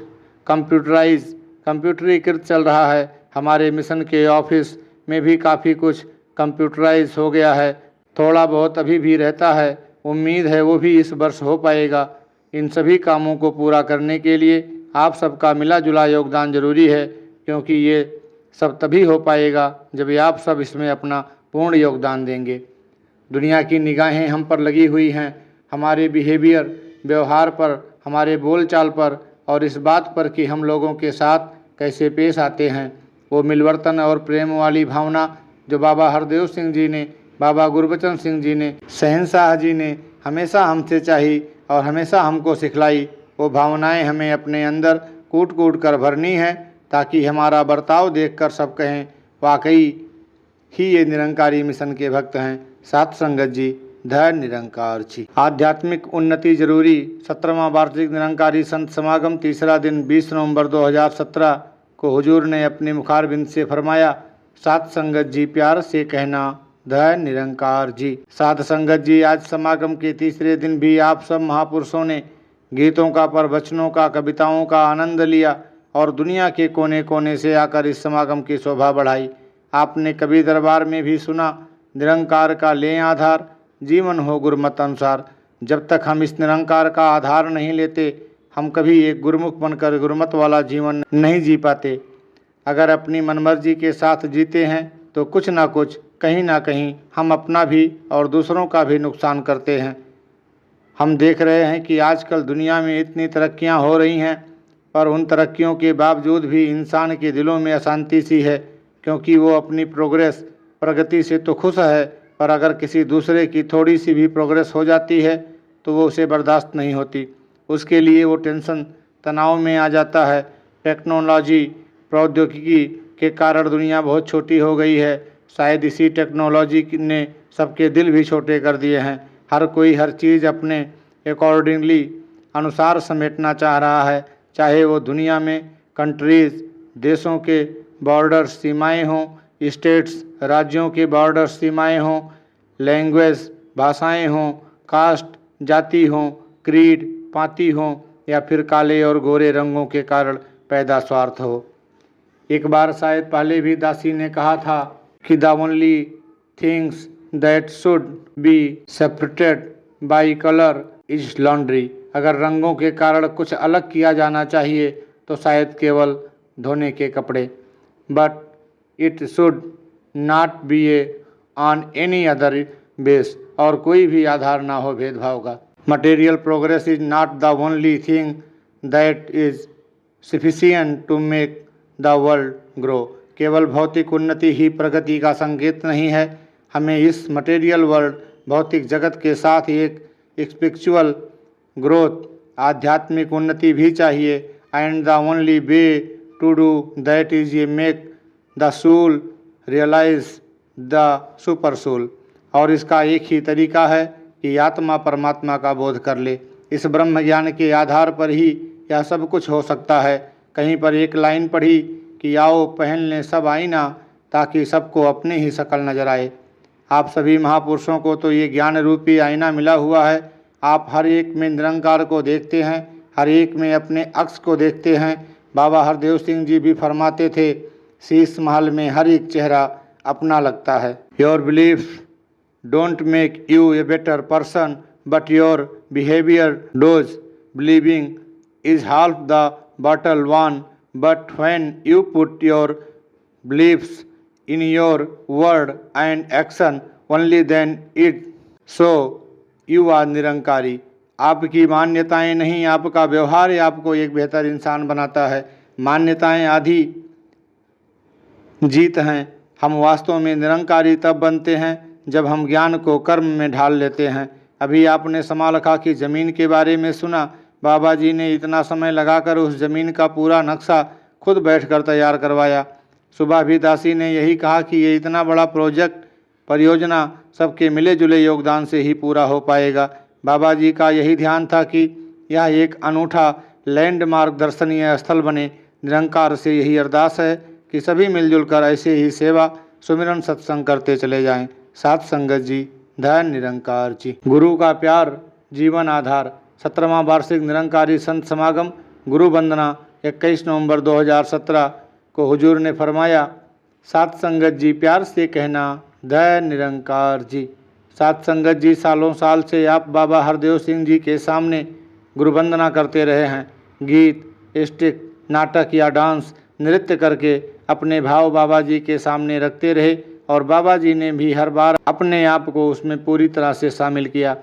कंप्यूटरीकृत चल रहा है। हमारे मिशन के ऑफिस में भी काफ़ी कुछ कंप्यूटराइज हो गया है। थोड़ा बहुत अभी भी रहता है, उम्मीद है वो भी इस वर्ष हो पाएगा। इन सभी कामों को पूरा करने के लिए आप सबका मिला जुला योगदान जरूरी है, क्योंकि ये सब तभी हो पाएगा जब आप सब इसमें अपना पूर्ण योगदान देंगे। दुनिया की निगाहें हम पर लगी हुई हैं, हमारे बिहेवियर, व्यवहार पर, हमारे बोलचाल पर और इस बात पर कि हम लोगों के साथ कैसे पेश आते हैं। वो मिलवर्तन और प्रेम वाली भावना जो बाबा हरदेव सिंह जी ने, बाबा गुरबचन सिंह जी ने, शहंशाह जी ने हमेशा हमसे चाही और हमेशा हमको सिखलाई, वो भावनाएं हमें अपने अंदर कूट कूट कर भरनी है, ताकि हमारा बर्ताव देखकर सब कहें वाकई ही ये निरंकारी मिशन के भक्त हैं। साथ संगत जी, धैर्य निरंकार जी। आध्यात्मिक उन्नति जरूरी। 17वां वार्षिक निरंकारी संत समागम तीसरा दिन 20 नवंबर 2017 को हुजूर ने अपने मुखारबिंद से फरमाया, साथ संगत जी, प्यार से कहना, धैर्य निरंकार जी। साध संगत जी, आज समागम के तीसरे दिन भी आप सब महापुरुषों ने गीतों का, प्रवचनों का, कविताओं का आनंद लिया और दुनिया के कोने कोने से आकर इस समागम की शोभा बढ़ाई। आपने कभी दरबार में भी सुना, निरंकार का लें आधार, जीवन हो गुरमत अनुसार। जब तक हम इस निरंकार का आधार नहीं लेते, हम कभी एक गुरुमुख बनकर गुरमत वाला जीवन नहीं जी पाते। अगर अपनी मनमर्जी के साथ जीते हैं तो कुछ ना कुछ, कहीं ना कहीं हम अपना भी और दूसरों का भी नुकसान करते हैं। हम देख रहे हैं कि आजकल दुनिया में इतनी तरक्कियां हो रही हैं, पर उन तरक्कियों के बावजूद भी इंसान के दिलों में अशांति सी है, क्योंकि वो अपनी प्रगति से तो खुश है, पर अगर किसी दूसरे की थोड़ी सी भी प्रोग्रेस हो जाती है तो वो उसे बर्दाश्त नहीं होती। उसके लिए वो टेंशन, तनाव में आ जाता है। टेक्नोलॉजी, प्रौद्योगिकी के कारण दुनिया बहुत छोटी हो गई है। शायद इसी टेक्नोलॉजी ने सबके दिल भी छोटे कर दिए हैं। हर कोई हर चीज़ अपने अकॉर्डिंगली अनुसार समेटना चाह रहा है, चाहे वो दुनिया में कंट्रीज़, देशों के बॉर्डर सीमाएं हों, स्टेट्स, राज्यों के बॉर्डर सीमाएं हों, लैंग्वेज, भाषाएं हों, कास्ट, जाति हों, क्रीड, पाती हों, या फिर काले और गोरे रंगों के कारण पैदा स्वार्थ हो। एक बार शायद पहले भी दासी ने कहा था कि the only things that should be separated by colour is laundry. अगर रंगों के कारण कुछ अलग किया जाना चाहिए तो शायद केवल धोने के कपड़े। But it should not be on any other base, और कोई भी आधार ना हो भेदभाव का। Material progress is not the only thing that is sufficient to make the world grow. केवल भौतिक उन्नति ही प्रगति का संकेत नहीं है। हमें इस मटेरियल वर्ल्ड, भौतिक जगत के साथ एक स्पिरिचुअल ग्रोथ, आध्यात्मिक उन्नति भी चाहिए। And the only way to do that is ये make the soul realise the super soul. और इसका एक ही तरीका है कि आत्मा परमात्मा का बोध कर ले। इस ब्रह्म ज्ञान के आधार पर ही यह सब कुछ हो सकता है। कहीं पर एक लाइन पढ़ी कि आओ पहन लें सब आईना, ताकि सबको अपनी ही शक्ल नजर आए। आप सभी महापुरुषों को तो ये ज्ञान रूपी आईना मिला हुआ है। आप हर एक में निरंकार को देखते हैं, हर एक में अपने अक्स को देखते हैं। बाबा हरदेव सिंह जी भी फरमाते थे, शीश महल में हर एक चेहरा अपना लगता है। Your belief don't make U a better person, but your behaviour dose. Believing is half the battle won, but when you put your beliefs in your word and action, only then it so you are Nirankari. आपकी मान्यताएं नहीं, आपका व्यवहार ही आपको एक बेहतर इंसान बनाता है। मान्यताएं आधी जीत हैं। हम वास्तव में निरंकारी तब बनते हैं जब हम ज्ञान को कर्म में ढाल लेते हैं। अभी आपने समालखा की ज़मीन के बारे में सुना। बाबा जी ने इतना समय लगाकर उस ज़मीन का पूरा नक्शा खुद बैठकर तैयार करवाया। सुबह भी दासी ने यही कहा कि ये इतना बड़ा परियोजना सबके मिले जुले योगदान से ही पूरा हो पाएगा। बाबा जी का यही ध्यान था कि यह एक अनूठा लैंडमार्क दर्शनीय स्थल बने। निरंकार से यही अरदास है कि सभी मिलजुल कर ऐसे ही सेवा सुमिरन सत्संग करते चले जाएं। साथ संगत जी, धन निरंकार जी। गुरु का प्यार जीवन आधार। 17वां वार्षिक निरंकारी संत समागम गुरु वंदना 21 नवंबर 2017 को हुजूर ने फरमाया, साथ संगत जी प्यार से कहना, धन निरंकार जी। साथ संगत जी, सालों साल से आप बाबा हरदेव सिंह जी के सामने गुरु वंदना करते रहे हैं। गीत, स्टिक, नाटक या डांस, नृत्य करके अपने भाव बाबा जी के सामने रखते रहे और बाबा जी ने भी हर बार अपने आप को उसमें पूरी तरह से शामिल किया।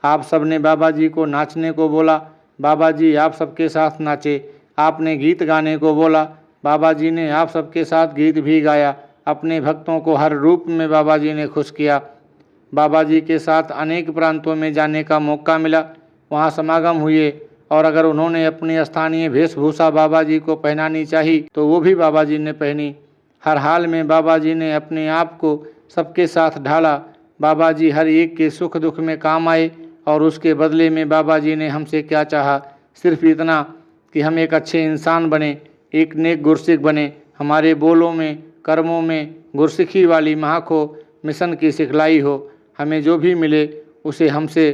आप सब ने बाबा जी को नाचने को बोला, बाबा जी आप सबके साथ नाचे। आपने गीत गाने को बोला, बाबा जी ने आप सबके साथ गीत भी गाया। अपने भक्तों को हर रूप में बाबा जी ने खुश किया। बाबा जी के साथ अनेक प्रांतों में जाने का मौका मिला, वहाँ समागम हुए और अगर उन्होंने अपनी स्थानीय वेशभूषा बाबा जी को पहनानी चाहिए तो वो भी बाबा जी ने पहनी। हर हाल में बाबा जी ने अपने आप को सबके साथ ढाला। बाबा जी हर एक के सुख दुख में काम आए और उसके बदले में बाबा जी ने हमसे क्या चाहा, सिर्फ इतना कि हम एक अच्छे इंसान बने, एक नेक गुरसिख बने। हमारे बोलों में, कर्मों में गुरसिखी वाली महाखो मिशन की सिखलाई हो। हमें जो भी मिले उसे हमसे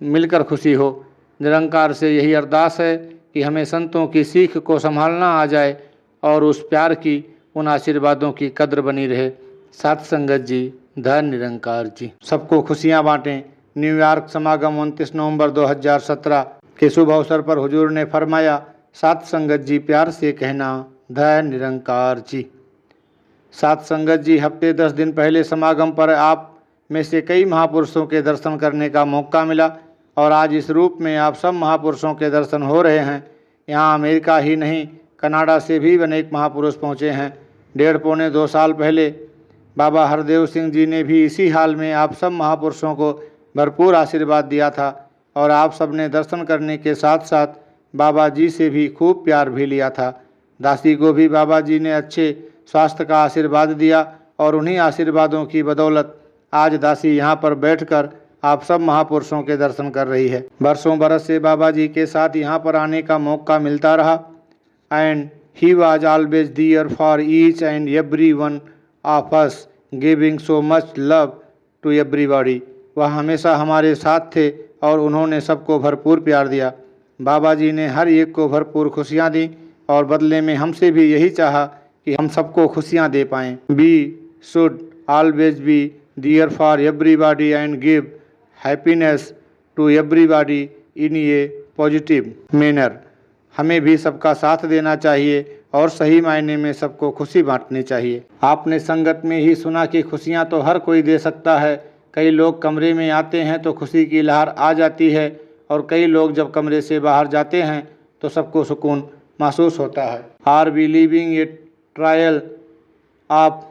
मिलकर खुशी हो। निरंकार से यही अरदास है कि हमें संतों की सीख को संभालना आ जाए और उस प्यार की, उन आशीर्वादों की कद्र बनी रहे। साथ संगत जी, धन निरंकार जी। सबको खुशियाँ बांटें। न्यूयॉर्क समागम 29 नवंबर 2017 के शुभ अवसर पर हुजूर ने फरमाया, साथ संगत जी प्यार से कहना, धन निरंकार जी। साथ संगत जी, हफ्ते 10 दिन पहले समागम पर आप में से कई महापुरुषों के दर्शन करने का मौका मिला और आज इस रूप में आप सब महापुरुषों के दर्शन हो रहे हैं। यहाँ अमेरिका ही नहीं, कनाडा से भी अनेक महापुरुष पहुँचे हैं। 1.5-2 साल पहले बाबा हरदेव सिंह जी ने भी इसी हाल में आप सब महापुरुषों को भरपूर आशीर्वाद दिया था और आप सब ने दर्शन करने के साथ साथ बाबा जी से भी खूब प्यार भी लिया था। दासी को भी बाबा जी ने अच्छे स्वास्थ्य का आशीर्वाद दिया और उन्हीं आशीर्वादों की बदौलत आज दासी यहाँ पर बैठकर आप सब महापुरुषों के दर्शन कर रही है। बरसों बरस से बाबा जी के साथ यहाँ पर आने का मौका मिलता रहा and he was always there for each and every one of us, giving so much love to everybody. वह हमेशा हमारे साथ थे और उन्होंने सबको भरपूर प्यार दिया। बाबा जी ने हर एक को भरपूर खुशियाँ दी और बदले में हमसे भी यही चाहा कि हम सबको खुशियाँ दे पाएँ। We should always be there for everybody and give happiness to everybody in a positive manner. हमें भी सबका साथ देना चाहिए और सही मायने में सबको खुशी बांटनी चाहिए। आपने संगत में ही सुना कि खुशियाँ तो हर कोई दे सकता है। कई लोग कमरे में आते हैं तो खुशी की लहर आ जाती है और कई लोग जब कमरे से बाहर जाते हैं तो सबको सुकून महसूस होता है। Are we living a trial of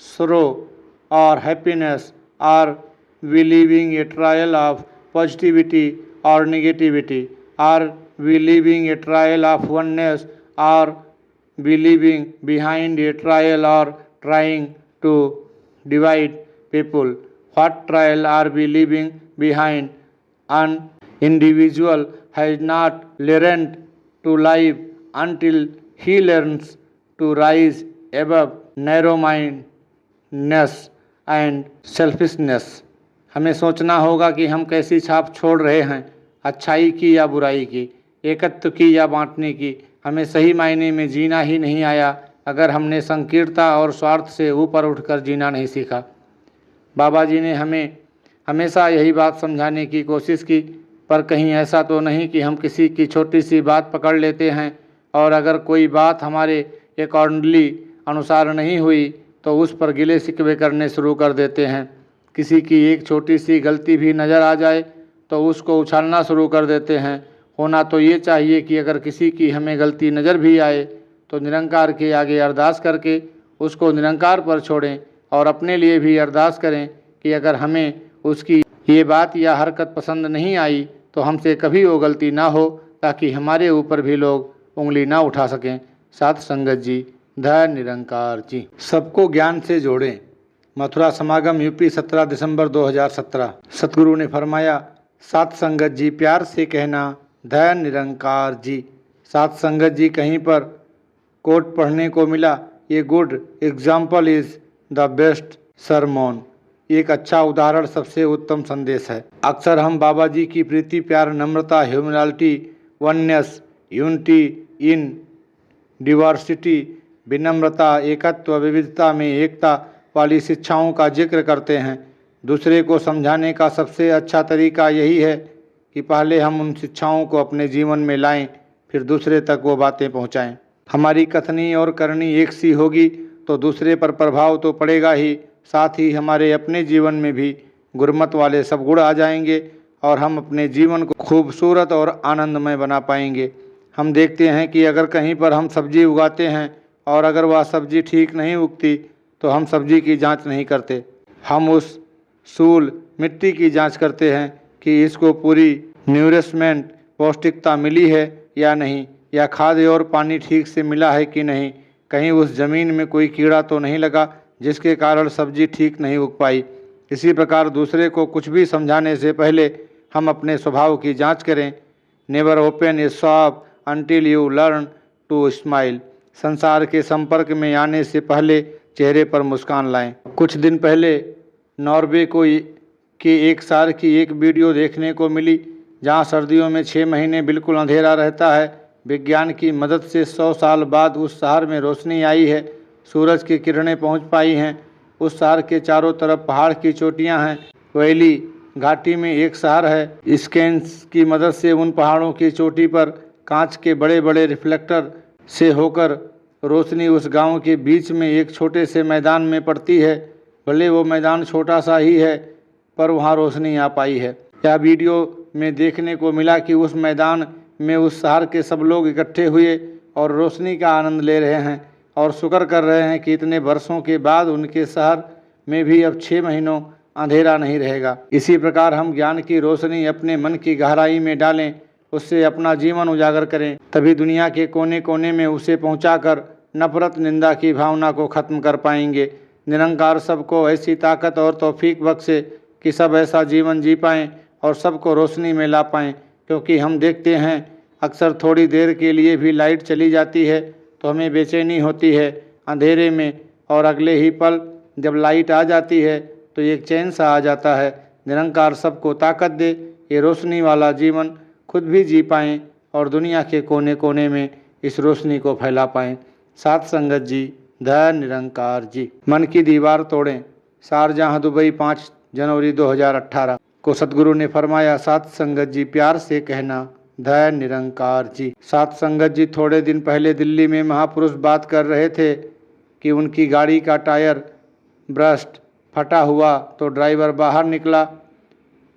sorrow or happiness? Are we living a trial of positivity or negativity? Are we living a trial of oneness or we living behind a trial or trying to divide people? What trial are we leaving behind? An individual has not learned to live until he learns to rise above narrow-mindedness and selfishness. हमें सोचना होगा कि हम कैसी छाप छोड़ रहे हैं, अच्छाई की या बुराई की, एकत्व की या बांटने की। हमें सही मायने में जीना ही नहीं आया अगर हमने संकीर्णता और स्वार्थ से ऊपर उठकर जीना नहीं सीखा। बाबा जी ने हमें हमेशा यही बात समझाने की कोशिश की, पर कहीं ऐसा तो नहीं कि हम किसी की छोटी सी बात पकड़ लेते हैं और अगर कोई बात हमारे अकॉर्डिंगली अनुसार नहीं हुई तो उस पर गिले शिकवे करने शुरू कर देते हैं। किसी की एक छोटी सी गलती भी नज़र आ जाए तो उसको उछालना शुरू कर देते हैं। होना तो ये चाहिए कि अगर किसी की हमें गलती नज़र भी आए तो निरंकार के आगे अरदास करके उसको निरंकार पर छोड़ें और अपने लिए भी अरदास करें कि अगर हमें उसकी ये बात या हरकत पसंद नहीं आई तो हमसे कभी वो गलती ना हो, ताकि हमारे ऊपर भी लोग उंगली ना उठा सकें। साध संगत जी, धैर्य निरंकार जी। सबको ज्ञान से जोड़ें। मथुरा समागम यूपी 17 दिसंबर 2017। सतगुरु ने फरमाया, साध संगत जी प्यार से कहना धैर्य निरंकार जी। साध संगत जी कहीं पर कोट पढ़ने को मिला, a good example is the best sermon. एक अच्छा उदाहरण सबसे उत्तम संदेश है। अक्सर हम बाबा जी की प्रीति, प्यार, नम्रता, humanity, oneness, unity in diversity, विनम्रता, एकत्व, विविधता में एकता वाली शिक्षाओं का जिक्र करते हैं। दूसरे को समझाने का सबसे अच्छा तरीका यही है कि पहले हम उन शिक्षाओं को अपने जीवन में लाएं, फिर दूसरे तक वो बातें पहुंचाएं। हमारी कथनी और करनी एक सी होगी तो दूसरे पर प्रभाव तो पड़ेगा ही, साथ ही हमारे अपने जीवन में भी गुरमत वाले सब गुण आ जाएंगे और हम अपने जीवन को खूबसूरत और आनंदमय बना पाएंगे। हम देखते हैं कि अगर कहीं पर हम सब्जी उगाते हैं और अगर वह सब्जी ठीक नहीं उगती तो हम सब्जी की जांच नहीं करते, हम उस सूल मिट्टी की जांच करते हैं कि इसको पूरी न्यूरिशमेंट, पौष्टिकता मिली है या नहीं, या खाद और पानी ठीक से मिला है कि नहीं, कहीं उस ज़मीन में कोई कीड़ा तो नहीं लगा जिसके कारण सब्जी ठीक नहीं उग पाई। इसी प्रकार दूसरे को कुछ भी समझाने से पहले हम अपने स्वभाव की जांच करें। Never open a shop until you learn to smile. संसार के संपर्क में आने से पहले चेहरे पर मुस्कान लाएं। कुछ दिन पहले नॉर्वे के एक शहर की एक वीडियो देखने को मिली जहां सर्दियों में 6 महीने बिल्कुल अंधेरा रहता है। विज्ञान की मदद से 100 साल बाद उस शहर में रोशनी आई है, सूरज की किरणें पहुंच पाई हैं। उस शहर के चारों तरफ पहाड़ की चोटियां हैं। वैली घाटी में एक शहर है। स्कैन्स की मदद से उन पहाड़ों की चोटी पर कांच के बड़े बड़े रिफ्लेक्टर से होकर रोशनी उस गांव के बीच में एक छोटे से मैदान में पड़ती है। भले वो मैदान छोटा सा ही है पर वहाँ रोशनी आ पाई है। यह वीडियो में देखने को मिला कि उस मैदान में उस शहर के सब लोग इकट्ठे हुए और रोशनी का आनंद ले रहे हैं और शुक्र कर रहे हैं कि इतने वर्षों के बाद उनके शहर में भी अब 6 महीनों अंधेरा नहीं रहेगा। इसी प्रकार हम ज्ञान की रोशनी अपने मन की गहराई में डालें, उससे अपना जीवन उजागर करें, तभी दुनिया के कोने कोने में उसे पहुंचाकर नफरत, निंदा की भावना को खत्म कर पाएंगे। निरंकार सबको ऐसी ताकत और तौफीक बख्शे कि सब ऐसा जीवन जी पाएं और सबको रोशनी में ला पाएं। क्योंकि हम देखते हैं अक्सर थोड़ी देर के लिए भी लाइट चली जाती है तो हमें बेचैनी होती है अंधेरे में, और अगले ही पल जब लाइट आ जाती है तो एक चैन सा आ जाता है। निरंकार सबको ताकत दे, ये रोशनी वाला जीवन खुद भी जी पाएँ और दुनिया के कोने कोने में इस रोशनी को फैला पाएँ। साथ संगत जी, धैर्य निरंकार जी। मन की दीवार तोड़ें। शारजाह दुबई 5 जनवरी 2018 को सतगुरु ने फरमाया, साथ संगत जी प्यार से कहना धैर्य निरंकार जी। साथ संगत जी, थोड़े दिन पहले दिल्ली में महापुरुष बात कर रहे थे कि उनकी गाड़ी का टायर ब्रस्ट फटा हुआ तो ड्राइवर बाहर निकला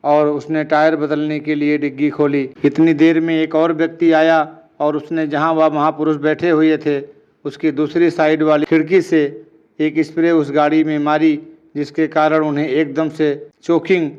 और उसने टायर बदलने के लिए डिग्गी खोली। इतनी देर में एक और व्यक्ति आया और उसने जहां वह महापुरुष बैठे हुए थे उसकी दूसरी साइड वाली खिड़की से एक स्प्रे उस गाड़ी में मारी, जिसके कारण उन्हें एकदम से चोकिंग,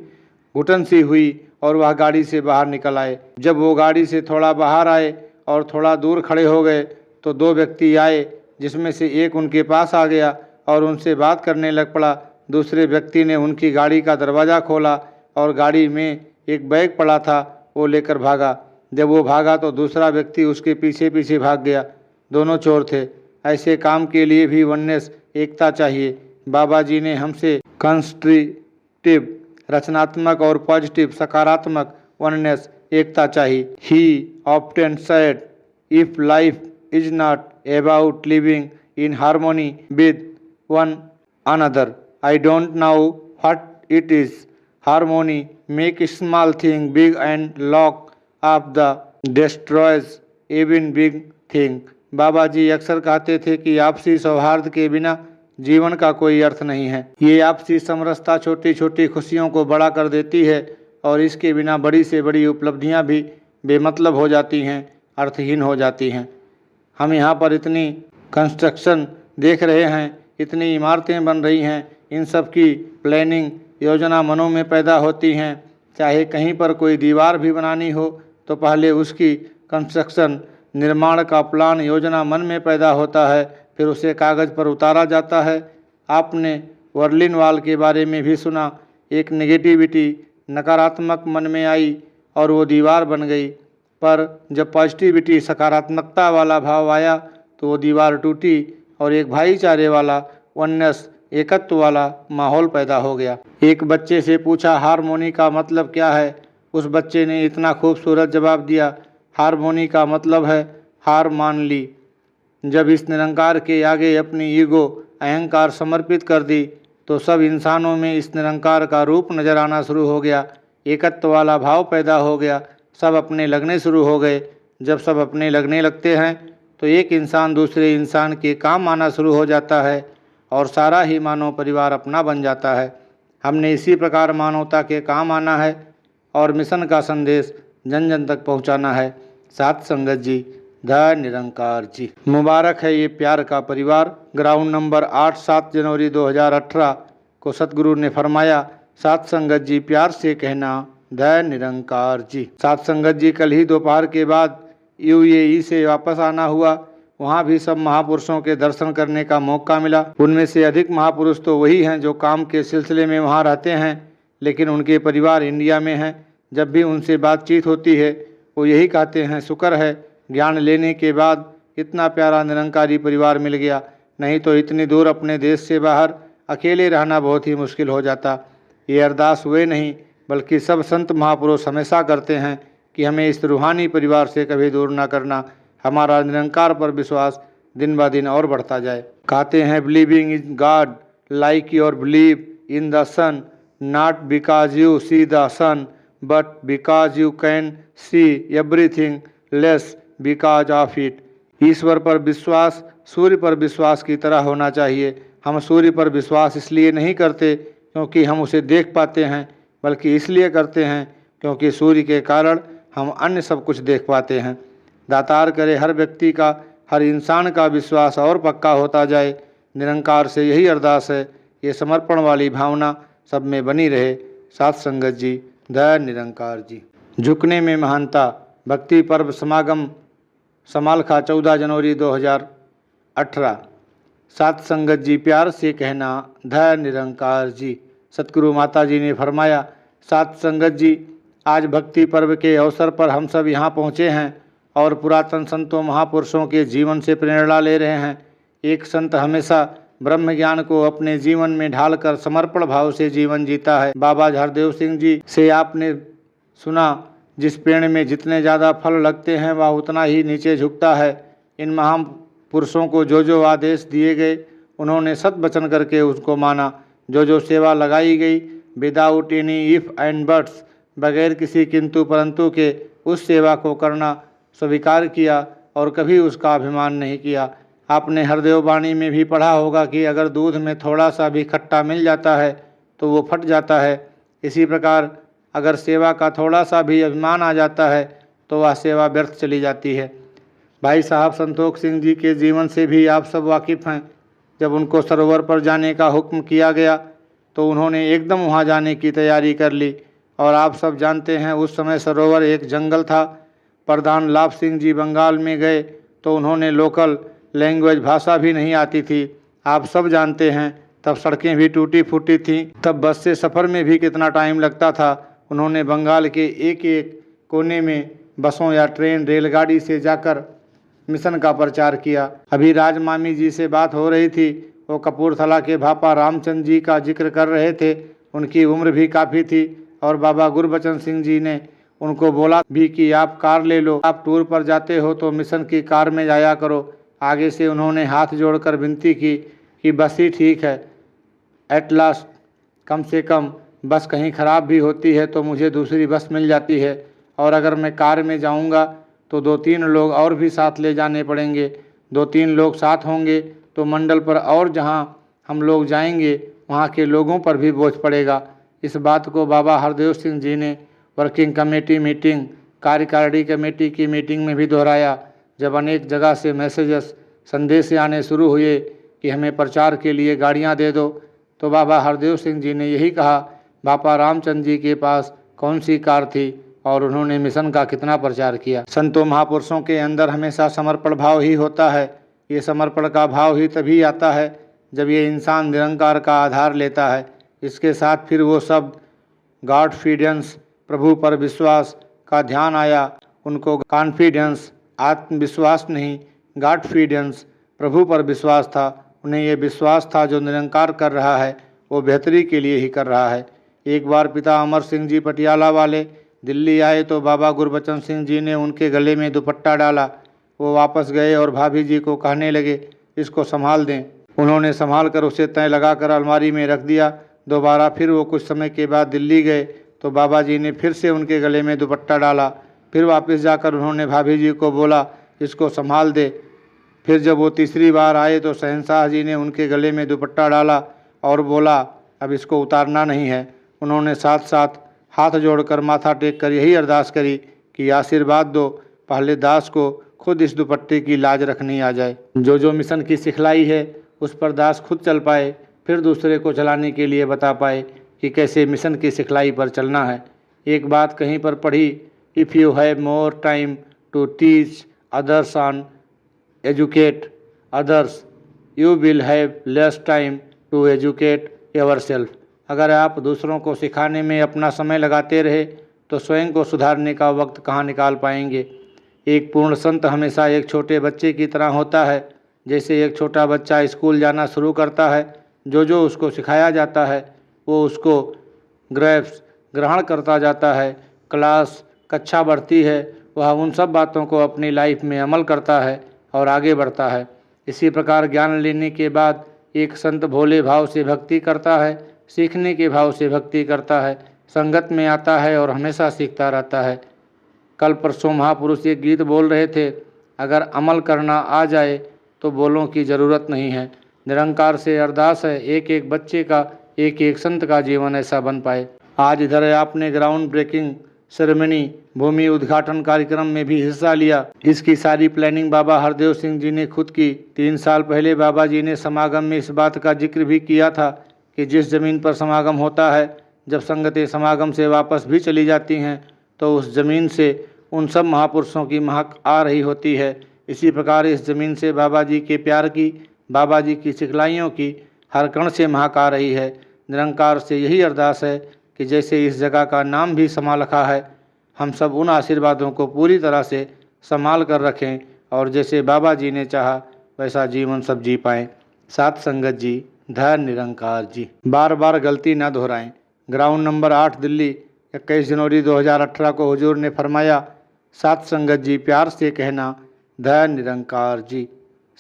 घुटन सी हुई और वह गाड़ी से बाहर निकल आए। जब वो गाड़ी से थोड़ा बाहर आए और थोड़ा दूर खड़े हो गए तो 2 व्यक्ति आए, जिसमें से एक उनके पास आ गया और उनसे बात करने लग पड़ा। दूसरे व्यक्ति ने उनकी गाड़ी का दरवाज़ा खोला और गाड़ी में एक बैग पड़ा था वो लेकर भागा। जब वो भागा तो दूसरा व्यक्ति उसके पीछे पीछे भाग गया। दोनों चोर थे। ऐसे काम के लिए भी वननेस, एकता चाहिए। बाबा जी ने हमसे कंस्ट्रक्टिव, रचनात्मक और पॉजिटिव, सकारात्मक वननेस, एकता चाहिए। He often said, if life is not about living in harmony with one another, I don't know what it is. Harmony make small thing big and lack of the destroys even big thing. Baba ji अक्सर कहते थे कि आपसी सौहार्द के बिना जीवन का कोई अर्थ नहीं है। ये आपसी समरसता छोटी छोटी खुशियों को बड़ा कर देती है और इसके बिना बड़ी से बड़ी उपलब्धियां भी बेमतलब हो जाती हैं, अर्थहीन हो जाती हैं। हम यहाँ पर इतनी कंस्ट्रक्शन देख रहे हैं, इतनी इमारतें बन रही हैं, इन सब की प्लानिंग योजना मनों में पैदा होती हैं। चाहे कहीं पर कोई दीवार भी बनानी हो तो पहले उसकी कंस्ट्रक्शन निर्माण का प्लान योजना मन में पैदा होता है, फिर उसे कागज़ पर उतारा जाता है। आपने बर्लिन वॉल के बारे में भी सुना। एक नेगेटिविटी नकारात्मक मन में आई और वो दीवार बन गई, पर जब पॉजिटिविटी सकारात्मकता वाला भाव आया तो वो दीवार टूटी और एक भाईचारे वाला वननेस एकत्व वाला माहौल पैदा हो गया। एक बच्चे से पूछा हारमोनी का मतलब क्या है। उस बच्चे ने इतना खूबसूरत जवाब दिया, हारमोनी का मतलब है हार मान ली। जब इस निरंकार के आगे अपनी ईगो अहंकार समर्पित कर दी तो सब इंसानों में इस निरंकार का रूप नजर आना शुरू हो गया, एकत्व वाला भाव पैदा हो गया, सब अपने लगने शुरू हो गए। जब सब अपने लगने लगते हैं तो एक इंसान दूसरे इंसान के काम आना शुरू हो जाता है और सारा ही मानव परिवार अपना बन जाता है। हमने इसी प्रकार मानवता के काम आना है और मिशन का संदेश जन जन तक पहुंचाना है। साथ संगत जी, ध निरंकार जी। मुबारक है ये प्यार का परिवार। ग्राउंड नंबर 8 7 जनवरी 2018 को सतगुरु ने फरमाया, साथ संगत जी प्यार से कहना ध निरंकार जी। साथ संगत जी, कल ही दोपहर के बाद यूएई से वापस आना हुआ। वहाँ भी सब महापुरुषों के दर्शन करने का मौका मिला। उनमें से अधिक महापुरुष तो वही हैं जो काम के सिलसिले में वहाँ रहते हैं, लेकिन उनके परिवार इंडिया में हैं। जब भी उनसे बातचीत होती है वो यही कहते हैं, शुक्र है ज्ञान लेने के बाद इतना प्यारा निरंकारी परिवार मिल गया, नहीं तो इतनी दूर अपने देश से बाहर अकेले रहना बहुत ही मुश्किल हो जाता। ये अरदास वे नहीं बल्कि सब संत महापुरुष हमेशा करते हैं कि हमें इस रूहानी परिवार से कभी दूर ना करना, हमारा निरंकार पर विश्वास दिन ब दिन और बढ़ता जाए। कहते हैं, believing in God like your believe in the sun, not because you see the sun but because you can see everything else because of it. ईश्वर पर विश्वास सूर्य पर विश्वास की तरह होना चाहिए। हम सूर्य पर विश्वास इसलिए नहीं करते क्योंकि हम उसे देख पाते हैं, बल्कि इसलिए करते हैं क्योंकि सूर्य के कारण हम अन्य सब कुछ देख पाते हैं। दातार करे हर व्यक्ति का, हर इंसान का विश्वास और पक्का होता जाए। निरंकार से यही अरदास है, ये समर्पण वाली भावना सब में बनी रहे। साथ संगत जी, ध निरंकार जी। झुकने में महानता भक्ति पर्व समागम समालखा 14 जनवरी 2018। साथ संगत जी प्यार से कहना ध निरंकार जी। सतगुरु माता जी ने फरमाया, साथ संगत जी आज भक्ति पर्व के अवसर पर हम सब यहाँ पहुँचे हैं और पुरातन संतों महापुरुषों के जीवन से प्रेरणा ले रहे हैं। एक संत हमेशा ब्रह्म ज्ञान को अपने जीवन में ढालकर समर्पण भाव से जीवन जीता है। बाबा हरदेव सिंह जी से आपने सुना, जिस पेड़ में जितने ज़्यादा फल लगते हैं वह उतना ही नीचे झुकता है। इन महापुरुषों को जो जो आदेश दिए गए उन्होंने सत वचन करके उसको माना। जो जो सेवा लगाई गई without any if and buts, बगैर किसी किंतु परंतु के उस सेवा को करना स्वीकार किया और कभी उसका अभिमान नहीं किया। आपने हरदेव वाणी में भी पढ़ा होगा कि अगर दूध में थोड़ा सा भी खट्टा मिल जाता है तो वो फट जाता है। इसी प्रकार अगर सेवा का थोड़ा सा भी अभिमान आ जाता है तो वह सेवा व्यर्थ चली जाती है। भाई साहब संतोष सिंह जी के जीवन से भी आप सब वाकिफ़ हैं। जब उनको सरोवर पर जाने का हुक्म किया गया तो उन्होंने एकदम वहाँ जाने की तैयारी कर ली। और आप सब जानते हैं उस समय सरोवर एक जंगल था। प्रधान लाभ सिंह जी बंगाल में गए तो उन्होंने लोकल लैंग्वेज भाषा भी नहीं आती थी। आप सब जानते हैं तब सड़कें भी टूटी फूटी थीं, तब बस से सफ़र में भी कितना टाइम लगता था। उन्होंने बंगाल के एक एक कोने में बसों या ट्रेन रेलगाड़ी से जाकर मिशन का प्रचार किया। अभी राजमामी जी से बात हो रही थी, वो कपूरथला के भापा रामचंद्र जी का जिक्र कर रहे थे। उनकी उम्र भी काफ़ी थी और बाबा गुरबचन सिंह जी ने उनको बोला भी कि आप कार ले लो, आप टूर पर जाते हो तो मिशन की कार में जाया करो। आगे से उन्होंने हाथ जोड़कर विनती की कि बस ही ठीक है, एट लास्ट कम से कम बस कहीं ख़राब भी होती है तो मुझे दूसरी बस मिल जाती है, और अगर मैं कार में जाऊंगा तो 2-3 लोग और भी साथ ले जाने पड़ेंगे। 2-3 लोग साथ होंगे तो मंडल पर और जहां हम लोग जाएंगे वहाँ के लोगों पर भी बोझ पड़ेगा। इस बात को बाबा हरदेव सिंह जी ने वर्किंग कमेटी मीटिंग, कार्यकारिणी कमेटी की मीटिंग में भी दोहराया। जब अनेक जगह से मैसेजेस, संदेश आने शुरू हुए कि हमें प्रचार के लिए गाड़ियाँ दे दो, तो बाबा हरदेव सिंह जी ने यही कहा, बाबा रामचंद्र जी के पास कौन सी कार थी और उन्होंने मिशन का कितना प्रचार किया। संतों महापुरुषों के अंदर हमेशा समर्पण भाव ही होता है। ये समर्पण का भाव ही तभी आता है जब ये इंसान निरंकार का आधार लेता है। इसके साथ फिर वो सब गॉडफिडेंस, प्रभु पर विश्वास का ध्यान आया। उनको कॉन्फिडेंस, आत्मविश्वास नहीं, गॉडफिडेंस, प्रभु पर विश्वास था। उन्हें ये विश्वास था जो निरंकार कर रहा है वो बेहतरी के लिए ही कर रहा है। एक बार पिता अमर सिंह जी पटियाला वाले दिल्ली आए तो बाबा गुरबचन सिंह जी ने उनके गले में दुपट्टा डाला। वो वापस गए और भाभी जी को कहने लगे, इसको संभाल दें। उन्होंने संभाल कर उसे तय लगाकर अलमारी में रख दिया। दोबारा फिर वो कुछ समय के बाद दिल्ली गए तो बाबा जी ने फिर से उनके गले में दुपट्टा डाला। फिर वापस जाकर उन्होंने भाभी जी को बोला, इसको संभाल दे। फिर जब वो तीसरी बार आए तो शहंशाह जी ने उनके गले में दुपट्टा डाला और बोला, अब इसको उतारना नहीं है। उन्होंने साथ साथ हाथ जोड़कर माथा टेक कर यही अरदास करी कि आशीर्वाद दो, पहले दास को खुद इस दुपट्टे की लाज रखनी आ जाए। जो मिशन की सिखलाई है उस पर दास खुद चल पाए, फिर दूसरे को चलाने के लिए बता पाए कि कैसे मिशन की सिखलाई पर चलना है। एक बात कहीं पर पढ़ी, if you have more time to teach others on educate others, you will have less time to educate yourself. अगर आप दूसरों को सिखाने में अपना समय लगाते रहे तो स्वयं को सुधारने का वक्त कहाँ निकाल पाएंगे। एक पूर्ण संत हमेशा एक छोटे बच्चे की तरह होता है। जैसे एक छोटा बच्चा स्कूल जाना शुरू करता है, जो उसको सिखाया जाता है वो उसको ग्रहण करता जाता है। क्लास, कक्षा बढ़ती है, वह उन सब बातों को अपनी लाइफ में अमल करता है और आगे बढ़ता है। इसी प्रकार ज्ञान लेने के बाद एक संत भोले भाव से भक्ति करता है, सीखने के भाव से भक्ति करता है, संगत में आता है और हमेशा सीखता रहता है। कल परसों महापुरुष एक गीत बोल रहे थे, अगर अमल करना आ जाए तो बोलों की ज़रूरत नहीं है। निरंकार से अरदास है एक एक बच्चे का, एक एक संत का जीवन ऐसा बन पाए। आज इधर आपने ग्राउंड ब्रेकिंग सेरेमनी, भूमि उद्घाटन कार्यक्रम में भी हिस्सा लिया। इसकी सारी प्लानिंग बाबा हरदेव सिंह जी ने खुद की। 3 साल पहले बाबा जी ने समागम में इस बात का जिक्र भी किया था कि जिस ज़मीन पर समागम होता है, जब संगतें समागम से वापस भी चली जाती हैं तो उस ज़मीन से उन सब महापुरुषों की महक आ रही होती है। इसी प्रकार इस ज़मीन से बाबा जी के प्यार की, बाबा जी की सिखलाइयों की हर कण से महक आ रही है। निरंकार से यही अरदास है कि जैसे इस जगह का नाम भी समा रखा है, हम सब उन आशीर्वादों को पूरी तरह से संभाल कर रखें और जैसे बाबा जी ने चाहा वैसा जीवन सब जी पाएँ। साथ संगत जी, धैर्य निरंकार जी। बार बार गलती न दोहराएं। ग्राउंड नंबर 8 दिल्ली 21 जनवरी 2018 को हुजूर ने फरमाया, साथ संगत जी प्यार से कहना, धैर्य निरंकार जी।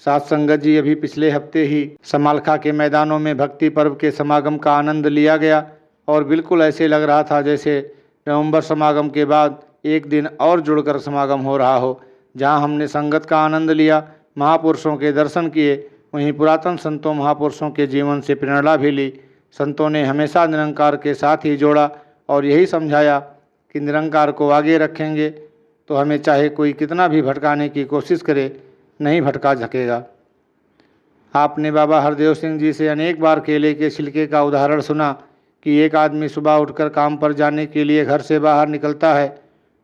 साथ संगत जी, अभी पिछले हफ्ते ही समालखा के मैदानों में भक्ति पर्व के समागम का आनंद लिया गया और बिल्कुल ऐसे लग रहा था जैसे नवंबर समागम के बाद एक दिन और जुड़कर समागम हो रहा हो। जहां हमने संगत का आनंद लिया, महापुरुषों के दर्शन किए, वहीं पुरातन संतों महापुरुषों के जीवन से प्रेरणा भी ली। संतों ने हमेशा निरंकार के साथ ही जोड़ा और यही समझाया कि निरंकार को आगे रखेंगे तो हमें चाहे कोई कितना भी भटकाने की कोशिश करे, नहीं भटका सकेगा। आपने बाबा हरदेव सिंह जी से अनेक बार केले के छिलके का उदाहरण सुना कि एक आदमी सुबह उठकर काम पर जाने के लिए घर से बाहर निकलता है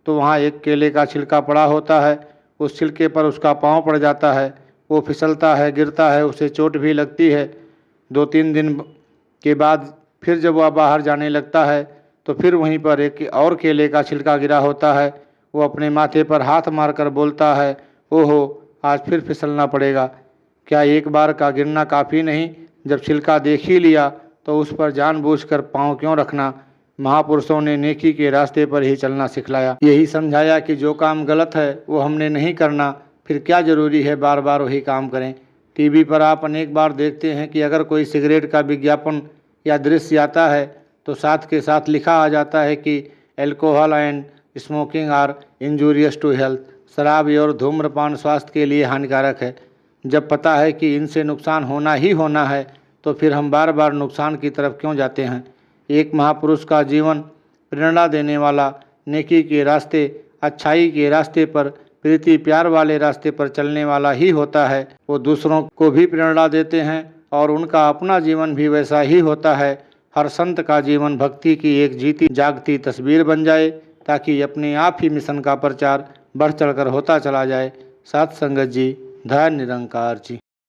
तो वहाँ एक केले का छिलका पड़ा होता है। उस छिलके पर उसका पाँव पड़ जाता है, वो फिसलता है, गिरता है, उसे चोट भी लगती है। 2-3 दिन के बाद फिर जब वह बाहर जाने लगता है तो फिर वहीं पर एक और केले का छिलका गिरा होता है। वो अपने माथे पर हाथ मारकर बोलता है, ओहो आज फिर फिसलना पड़ेगा। क्या एक बार का गिरना काफ़ी नहीं? जब छिलका देख ही लिया तो उस पर जानबूझकर पाँव क्यों रखना। महापुरुषों ने नेकी के रास्ते पर ही चलना सिखलाया, यही समझाया कि जो काम गलत है वो हमने नहीं करना, फिर क्या ज़रूरी है बार बार वही काम करें। टीवी पर आप अनेक बार देखते हैं कि अगर कोई सिगरेट का विज्ञापन या दृश्य आता है तो साथ के साथ लिखा आ जाता है कि alcohol and smoking are injurious to health, शराब और धूम्रपान स्वास्थ्य के लिए हानिकारक है। जब पता है कि इनसे नुकसान होना ही होना है तो फिर हम बार बार नुकसान की तरफ क्यों जाते हैं। एक महापुरुष का जीवन प्रेरणा देने वाला, नेकी के रास्ते, अच्छाई के रास्ते पर, प्रीति प्यार वाले रास्ते पर चलने वाला ही होता है। वो दूसरों को भी प्रेरणा देते हैं और उनका अपना जीवन भी वैसा ही होता है। हर संत का जीवन भक्ति की एक जीती जागती तस्वीर बन जाए, ताकि अपने आप ही मिशन का प्रचार बढ़ चढ़कर होता चला जाए। साथ संगत जी, धन्य निरंकार जी।